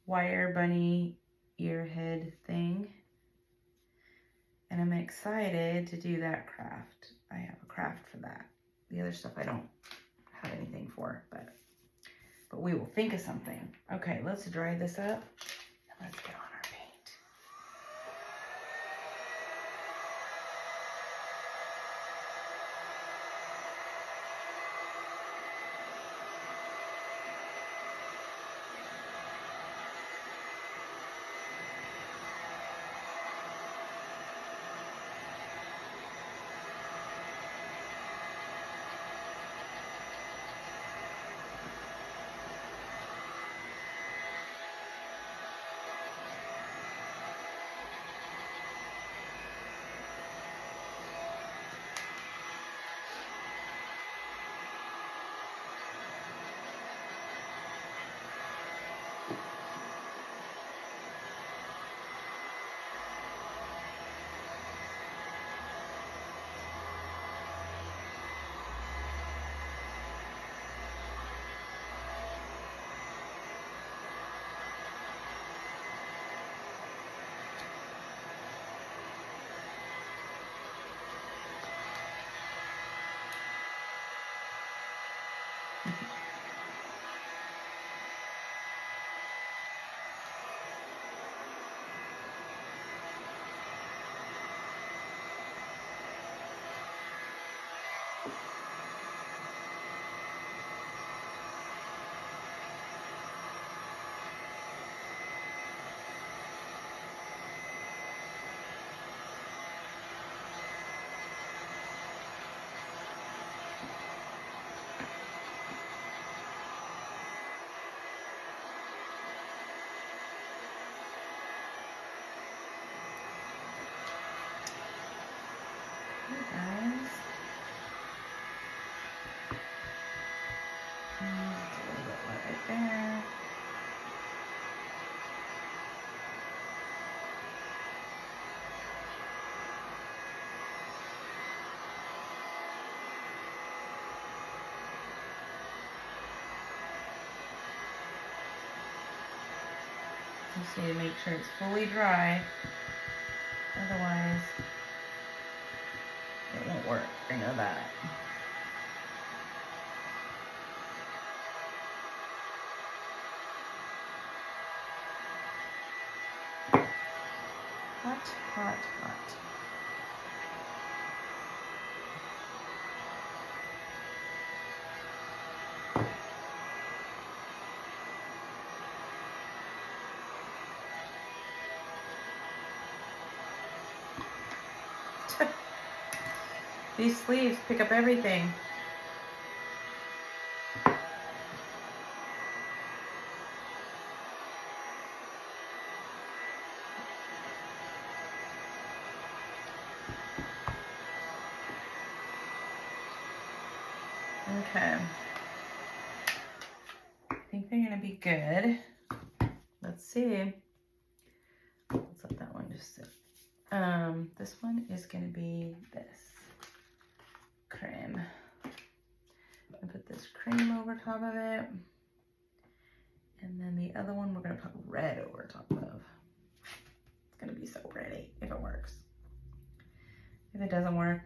wire bunny ear head thing. And I'm excited to do that craft. I have a craft for that. The other stuff I don't have anything for, but we will think of something. Okay, let's dry this up. Let's get on our paint. Just need to make sure it's fully dry. Otherwise, it won't work. I know that. Hot, hot, hot. These sleeves pick up everything. Okay. I think they're gonna be good. Let's see. Let's let that one just sit. This one is gonna be this cream. I'm gonna put this cream over top of it. And then the other one we're gonna put red over top of. It's gonna be so pretty if it works. If it doesn't work,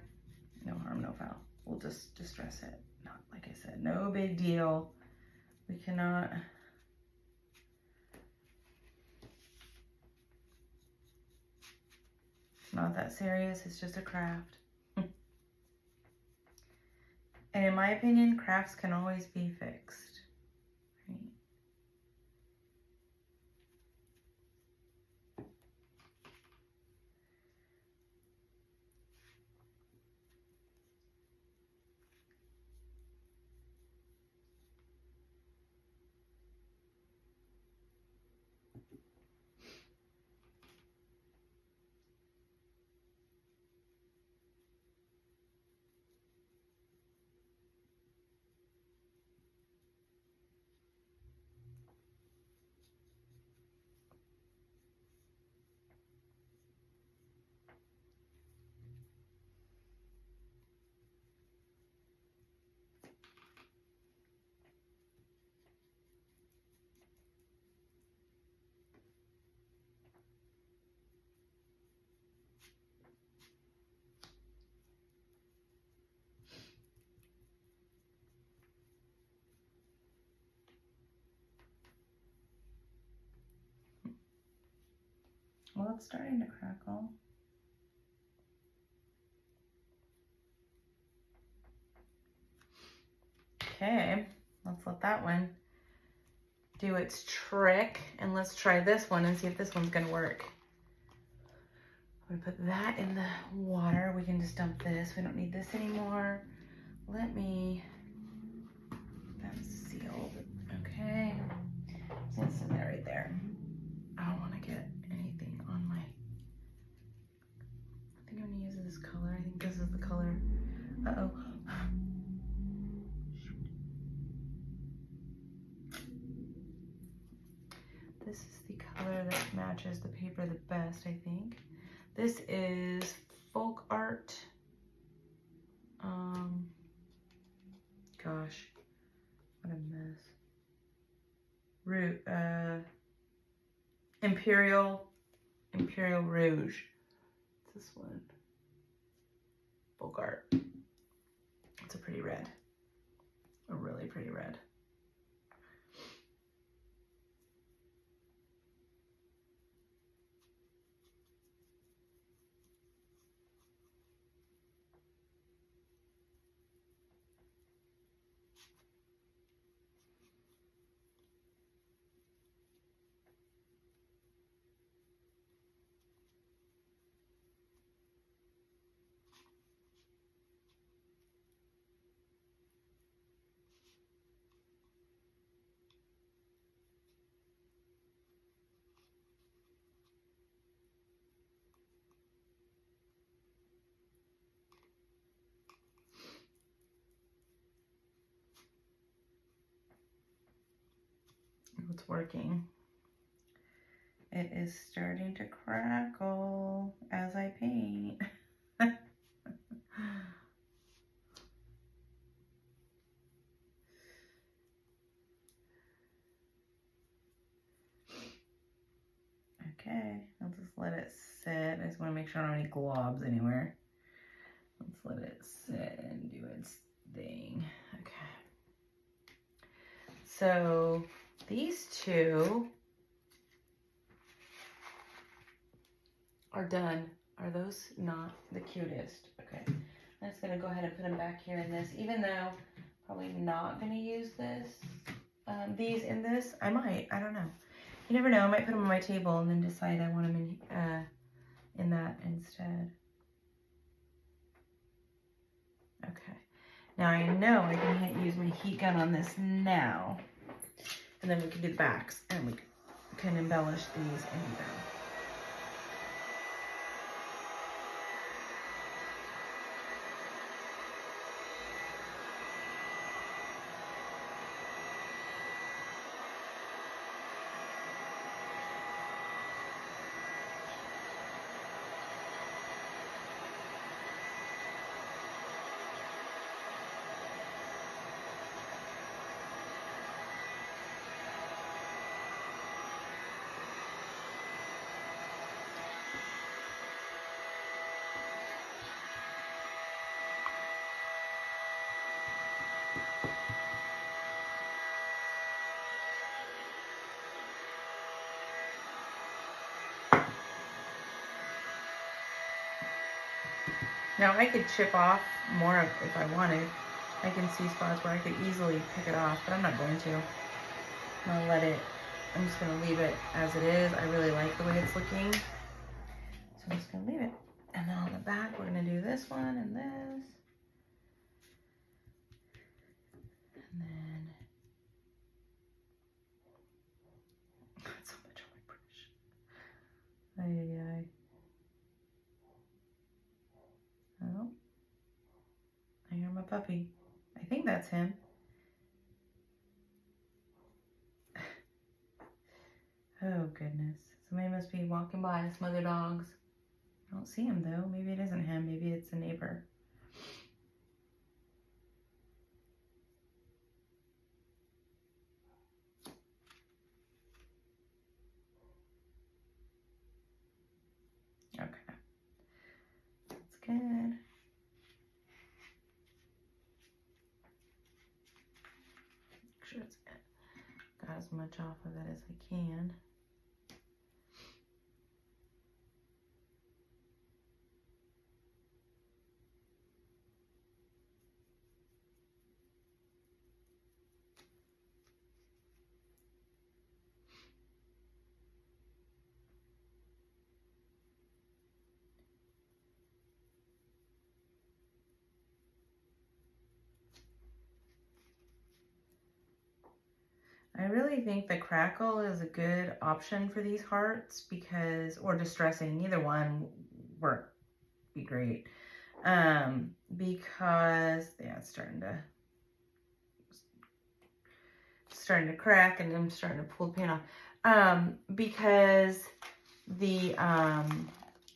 no harm, no foul. We'll just distress it. Not, like I said, no big deal. We cannot. It's not that serious, it's just a craft. And in my opinion, crafts can always be fixed. Right? Well, it's starting to crackle. Okay, let's let that one do its trick, and let's try this one and see if this one's gonna work. I'm gonna put that in the water. We can just dump this. We don't need this anymore. Let me, that's sealed. Okay, so it's in there right there. I don't wanna get anything on my, I think I'm gonna use this color. I think this is the color. Uh-oh. This is the color that matches the paper the best, I think. This is Folk Art. Gosh, what a mess. Imperial Rouge. This one. Folk Art. It's a pretty red. A really pretty red. It's working. It is starting to crackle as I paint. Okay, I'll just let it sit. I just want to make sure I don't have any globs anywhere. Let's let it sit and do its thing. Okay. So these two are done. Are those not the cutest? Okay. I'm just going to go ahead and put them back here in this, even though probably not going to use these in this. I might. I don't know. You never know. I might put them on my table and then decide I want them in that instead. Okay. Now I know I can use my heat gun on this now. And then we can do the backs and we can embellish these and do them. Now I could chip off more if I wanted. I can see spots where I could easily pick it off, but I'm not going to. I'm gonna let it, I'm just gonna leave it as it is. I really like the way it's looking. So I'm just gonna leave it. And then on the back, we're gonna do this one and this. And then, that's so much on my brush. Ay, ay, ay. Oh, I hear my puppy. I think that's him. Oh goodness. Somebody must be walking by, some other dogs. I don't see him though. Maybe it isn't him. Maybe it's a neighbor. Okay. That's good. Make sure it's got as much off of it as I can. I really think the crackle is a good option for these hearts because, or distressing, either one be great. Because yeah, it's starting to crack and I'm starting to pull the paint off. Because the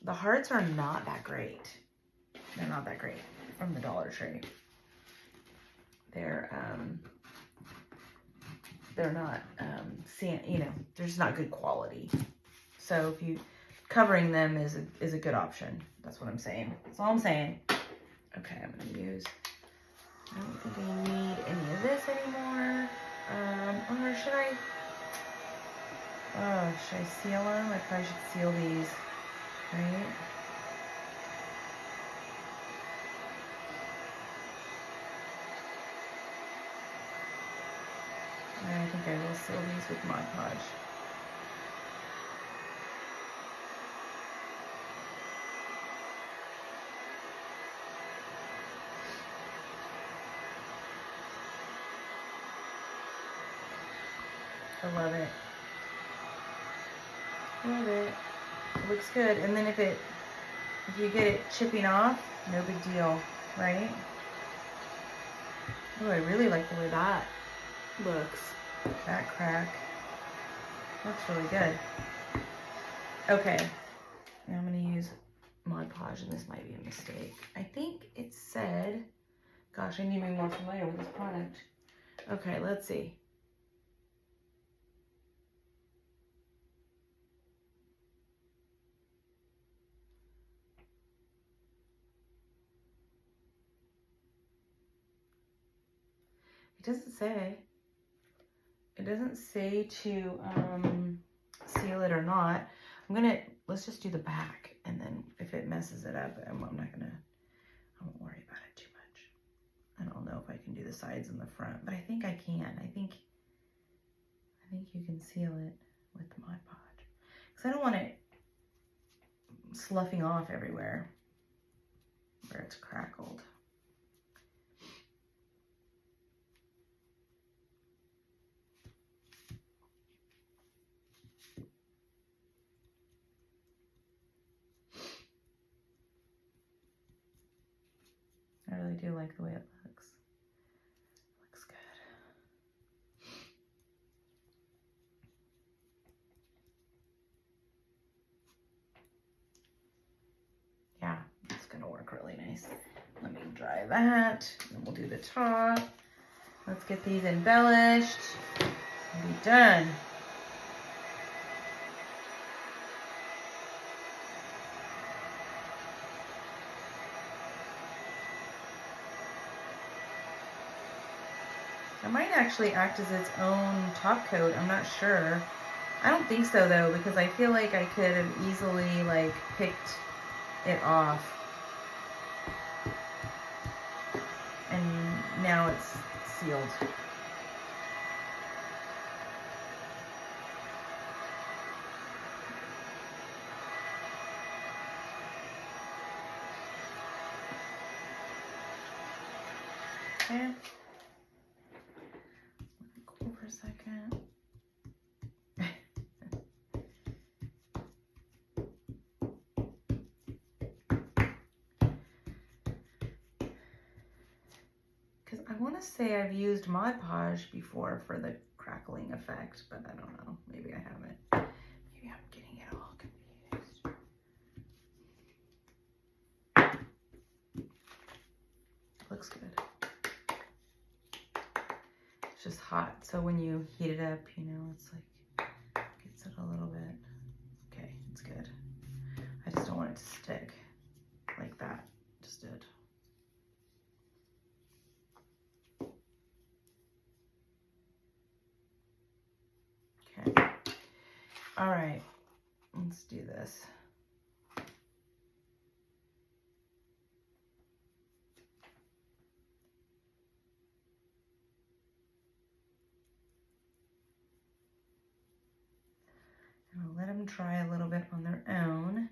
hearts are not that great. They're not that great from the Dollar Tree. They're not, they're just not good quality. So if you, covering them is a good option. That's what I'm saying. That's all I'm saying. Okay, I'm gonna use, I don't think I need any of this anymore. Or should I seal them? I probably should seal these, right? I think I will seal these with Mod Podge. I love it. Love it. It looks good. And then if you get it chipping off, no big deal, right? Oh, I really like the way that looks. That crack. Looks really good. Okay. Now I'm going to use Mod Podge, and this might be a mistake. I think it said, gosh, I need to be more familiar with this product. Okay, let's see. doesn't say. It doesn't say to seal it or not. Let's just do the back, and then if it messes it up, I won't worry about it too much. I don't know if I can do the sides and the front, but I think I can. I think you can seal it with the Mod Podge, because I don't want it sloughing off everywhere where it's crackled. I really do like the way it looks. Looks good. Yeah, it's gonna work really nice. Let me dry that, and we'll do the top. Let's get these embellished and be done. It might actually act as its own top coat. I'm not sure. I don't think so though, because I feel like I could have easily like picked it off. And now it's sealed. Okay. Cool for a second. Because I want to say I've used Mod Podge before for the crackling effect, but I don't know. Maybe I haven't. Maybe I'm getting it all confused. Looks good. It's just hot, so when you heat it up, you know, it's like, gets it a little bit. Okay, it's good. I just don't want it to stick like that just did. Okay. All right, let's do this. And I'll let them dry a little bit on their own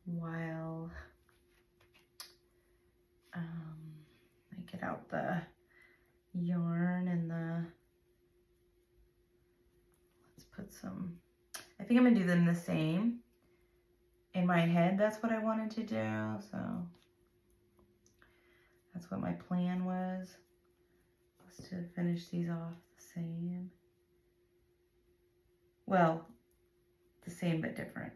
while I get out the yarn and let's put some, I think I'm gonna do them the same. In my head, that's what I wanted to do, so that's what my plan was to finish these off the same. Well, the same but different.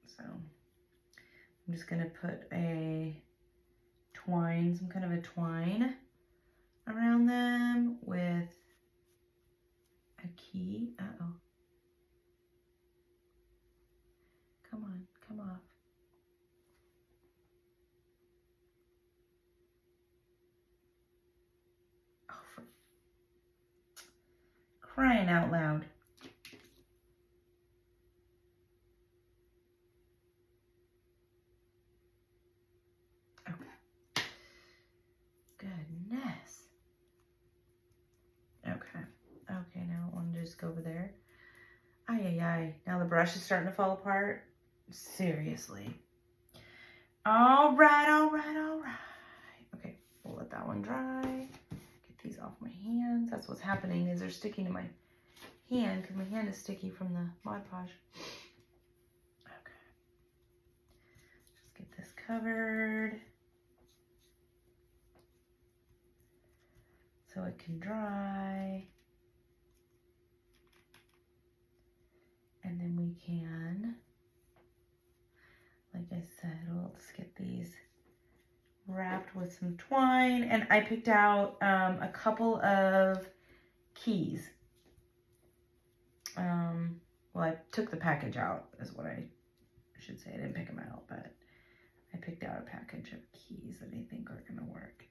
So I'm just gonna put a twine, some kind of a twine around them with a key. Uh-oh. Come on, come off. Oh, for crying out loud. Okay. Goodness. Okay. Okay, now I want to just go over there. Ay, ay, ay. Now the brush is starting to fall apart. Seriously. All right, all right, all right. Okay, we'll let that one dry. Get these off my hands. That's what's happening, is they're sticking to my hand because my hand is sticky from the Mod Podge. Okay. Just get this covered so it can dry. And then we can, like I said, we'll just get these wrapped with some twine. And I picked out a couple of keys. Well, I took the package out, is what I should say. I didn't pick them out, but I picked out a package of keys that I think are going to work.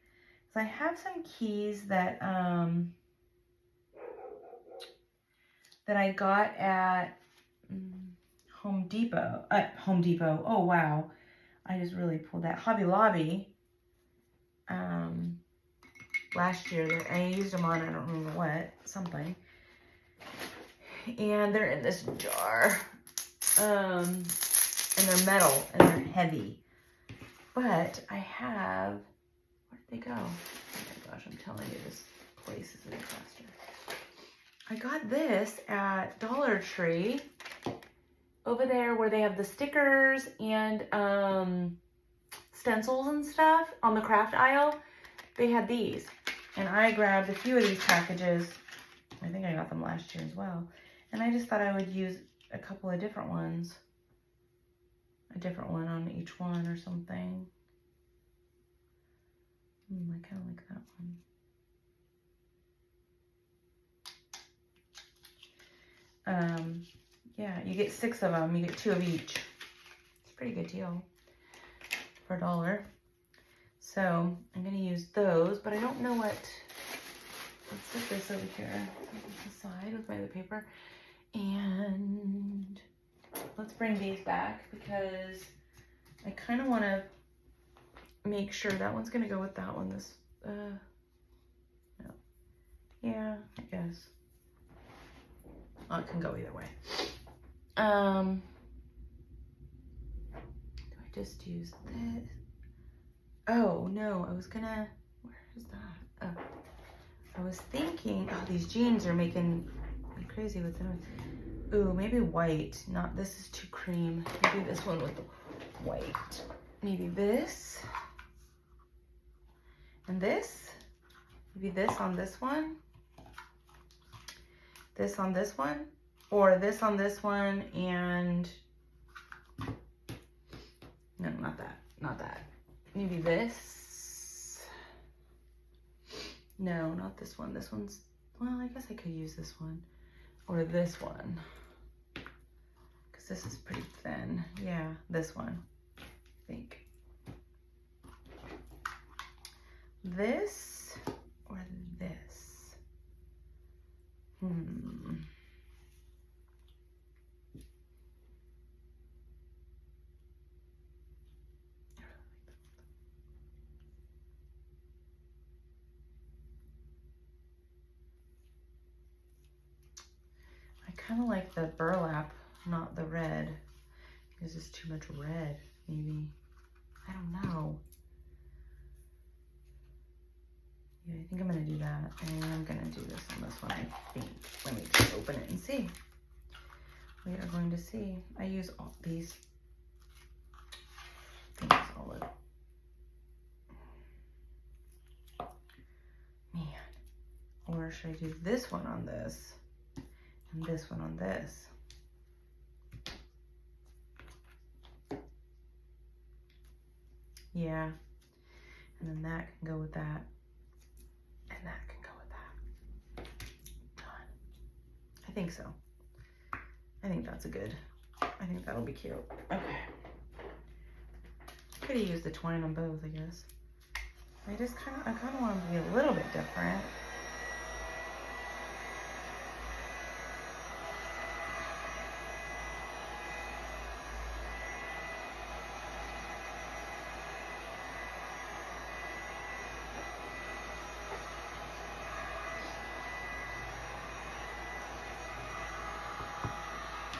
So I have some keys that that I got at Home Depot. Oh wow, I just really pulled that. Hobby Lobby. Last year, I used them on, I don't remember what, something. And they're in this jar. And they're metal and they're heavy. But I have, where did they go? Oh my gosh, I'm telling you, this place is a disaster. I got this at Dollar Tree over there where they have the stickers and stencils and stuff on the craft aisle. They had these. And I grabbed a few of these packages. I think I got them last year as well. And I just thought I would use a couple of different ones. A different one on each one or something. I kind of like that one. Yeah, you get 6 of them. You get 2 of each. It's a pretty good deal for $1. So I'm going to use those, but I don't know what. Let's set this over here aside with my other paper. And let's bring these back because I kind of want to make sure that one's going to go with that one. This, no. Yeah, I guess. Oh, it can go either way. Do I just use this? Oh, no, I was gonna, where is that? Oh, I was thinking, oh, these jeans are making me crazy with them. Ooh, maybe white. Not, this is too cream. Maybe this one with the white. Maybe this. And this. Maybe this on this one. This on this one. Or this on this one and, no, not that. Not that. Maybe this. No, not this one. This one's, well, I guess I could use this one. Or this one. Because this is pretty thin. Yeah, this one, I think. This or this? I kind of like the burlap, not the red. Because it's too much red, maybe. I don't know. Yeah, I think I'm gonna do that. And I'm gonna do this on this one, I think. Let me just open it and see. We are going to see. I use all these things all over. Man. Or should I do this one on this? And this one on this? Yeah. And then that can go with that. And that can go with that. Done. I think so. I think that's a good, I think that'll be cute. Okay. Could have used the twine on both, I guess. I kind of want them to be a little bit different.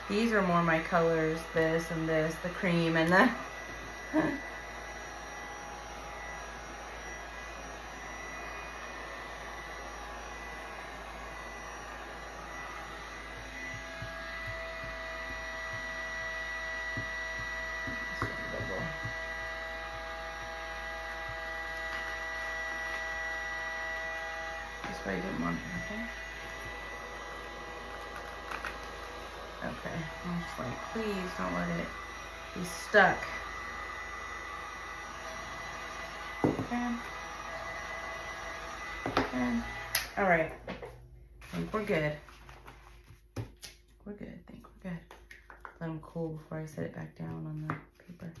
These are more my colors, this and this, the cream and the... This way I didn't want it, okay? Okay, I'm just like, please don't let it be stuck. Okay. Okay. All right. I think we're good. We're good. I think we're good. Let them cool before I set it back down on the paper.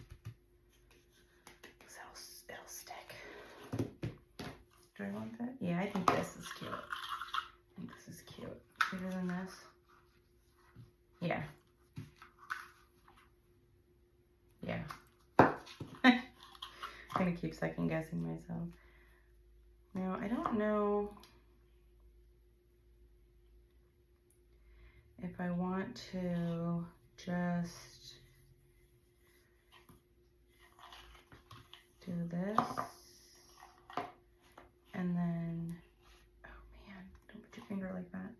Because it'll stick. Yeah. Yeah. I'm gonna keep second guessing myself. Now, I don't know if I want to just do this and then, oh man, don't put your finger like that.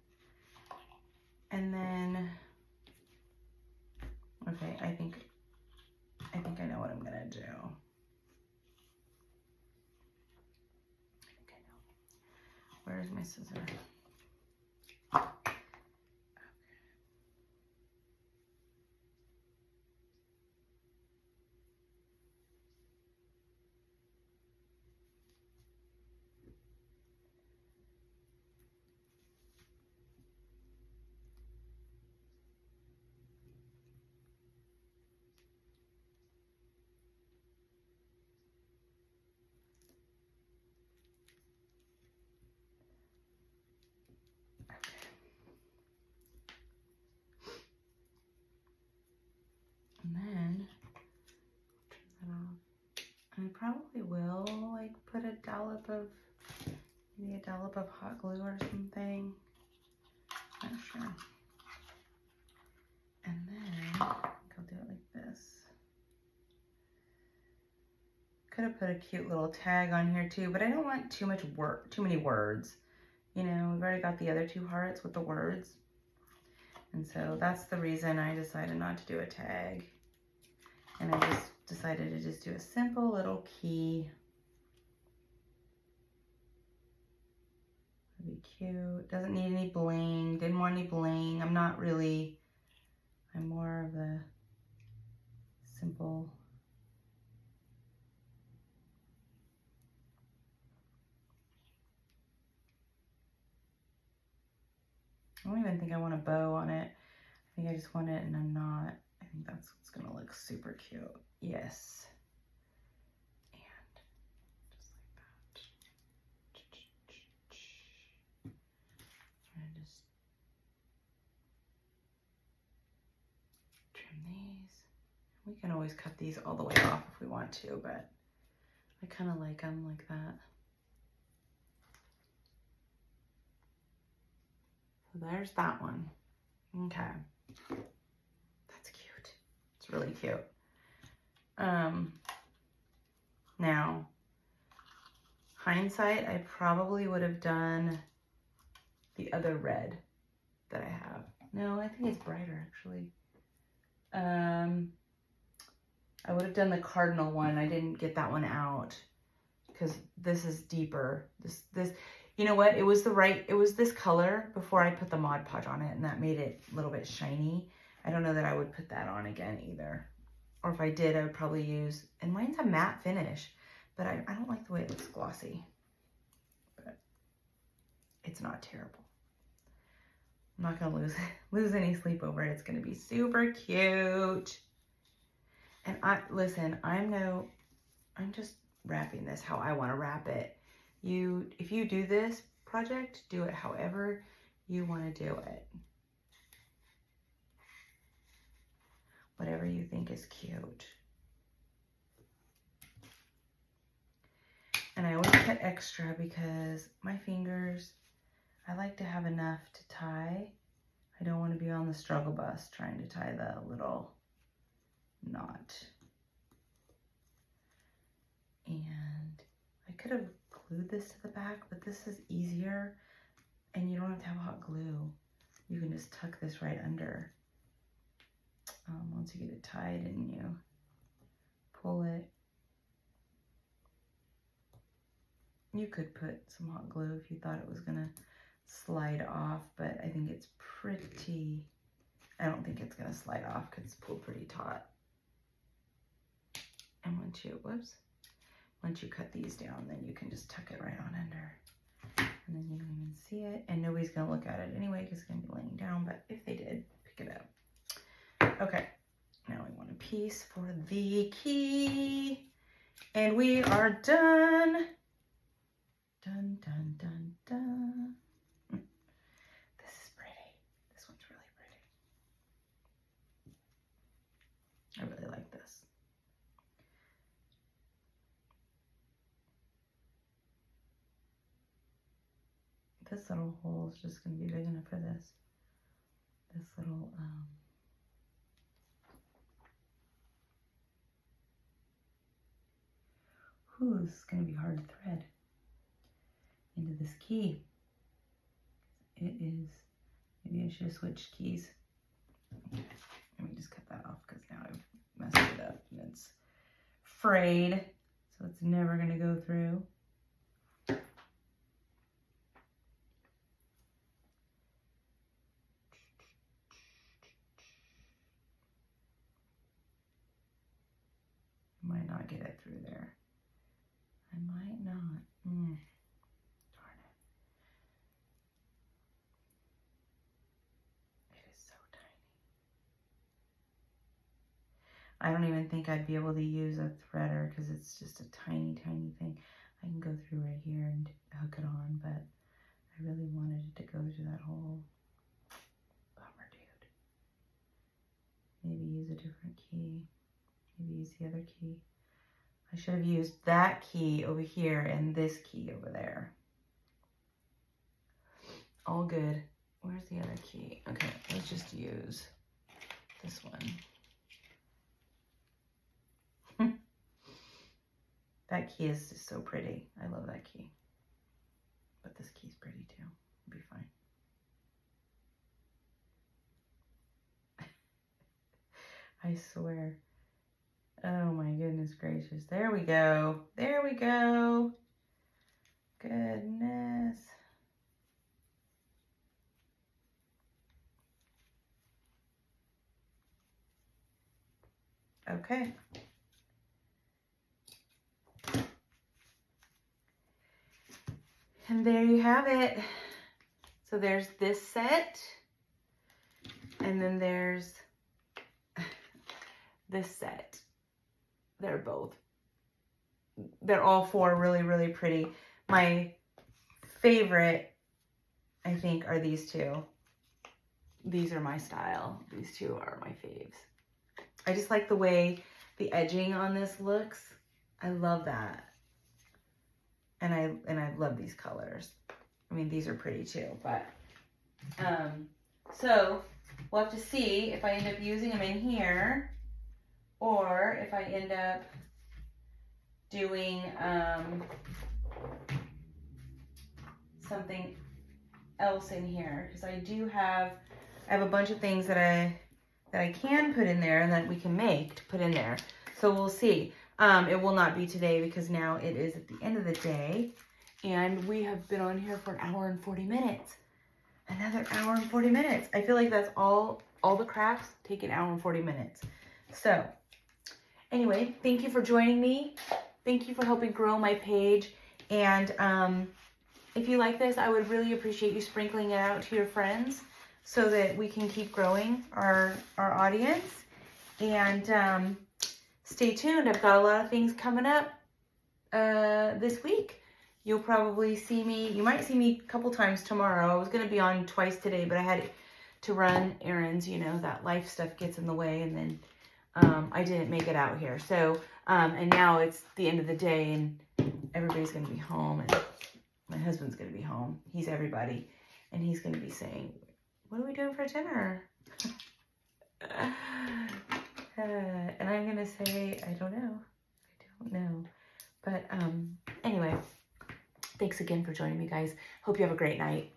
And then, okay, I think I know what I'm gonna do. I think I know. Where's my scissor? And then turn that off. And I probably will like put a dollop of, maybe a dollop of hot glue or something. Not sure. And then I'll do it like this. Could have put a cute little tag on here too, but I don't want too much work, too many words. You know, we've already got the other two hearts with the words. And so that's the reason I decided not to do a tag. And I just decided to just do a simple little key. It'd be cute. Doesn't need any bling. Didn't want any bling. I'm more of a simple. I don't even think I want a bow on it. I think I just want it in a knot. I think that's what's gonna look super cute. Yes. And just like that. And just trim these. We can always cut these all the way off if we want to, but I kind of like them like that. So there's that one. Okay. That's cute. It's really cute. Now, hindsight, I probably would have done the other red that I have. No, I think it's brighter actually. I would have done the cardinal one. I didn't get that one out because this is deeper. This, you know what? It was this color before I put the Mod Podge on it, and that made it a little bit shiny. I don't know that I would put that on again either. Or if I did, I would probably use, and mine's a matte finish, but I don't like the way it looks glossy. But it's not terrible. I'm not gonna lose any sleep over it. It's gonna be super cute. And listen, I'm just wrapping this how I want to wrap it. If you do this project, do it however you want to do it. Whatever you think is cute. And I always cut extra because my fingers, I like to have enough to tie. I don't want to be on the struggle bus trying to tie the little knot. And I could have glued this to the back, but this is easier and you don't have to have hot glue. You can just tuck this right under. Once you get it tied and you pull it. You could put some hot glue if you thought it was gonna slide off, but I think it's pretty, I don't think it's gonna slide off because it's pulled pretty taut. And once you cut these down, then you can just tuck it right on under. And then you don't even see it, and nobody's gonna look at it anyway because it's gonna be laying down, but if they did, pick it up. Okay, now we want a piece for the key, and we are done. Dun, dun, dun, dun. This is pretty. This one's really this little hole is just going to be big enough for this. This little, this is going to be hard to thread into this key. It is, maybe I should have switched keys. Let me just cut that off because now I've messed it up and it's frayed, so it's never going to go through. Might not get it through there. I might not. Darn it. It is so tiny. I don't even think I'd be able to use a threader because it's just a tiny, tiny thing. I can go through right here and hook it on, but I really wanted it to go through that hole. Bummer, dude. Maybe use a different key. Maybe use the other key. I should have used that key over here and this key over there. All good. Where's the other key? Okay, let's just use this one. That key is just so pretty. I love that key. But this key's pretty too. It'll be fine. I swear. Oh my goodness gracious. There we go. There we go. Goodness. Okay. And there you have it. So there's this set. And then there's this set. They're all four really, really pretty. My favorite, I think, are these two. These are my style. These two are my faves. I just like the way the edging on this looks. I love that. And I love these colors. I mean, these are pretty too, but so we'll have to see if I end up using them in here, or if I end up doing something else in here, because I have a bunch of things that I can put in there and that we can make to put in there. So we'll see. It will not be today because now it is at the end of the day, and we have been on here for an hour and 40 minutes. Another hour and 40 minutes. I feel like that's all the crafts take an hour and 40 minutes. So anyway, thank you for joining me. Thank you for helping grow my page. And if you like this, I would really appreciate you sprinkling it out to your friends so that we can keep growing our audience. And stay tuned. I've got a lot of things coming up this week. You'll probably see me. You might see me a couple times tomorrow. I was going to be on twice today, but I had to run errands. You know, that life stuff gets in the way, and then I didn't make it out here. So, and now it's the end of the day, and everybody's going to be home, and my husband's going to be home. He's everybody, and he's going to be saying, "What are we doing for dinner?" And I'm going to say, I don't know. But anyway, thanks again for joining me, guys. Hope you have a great night.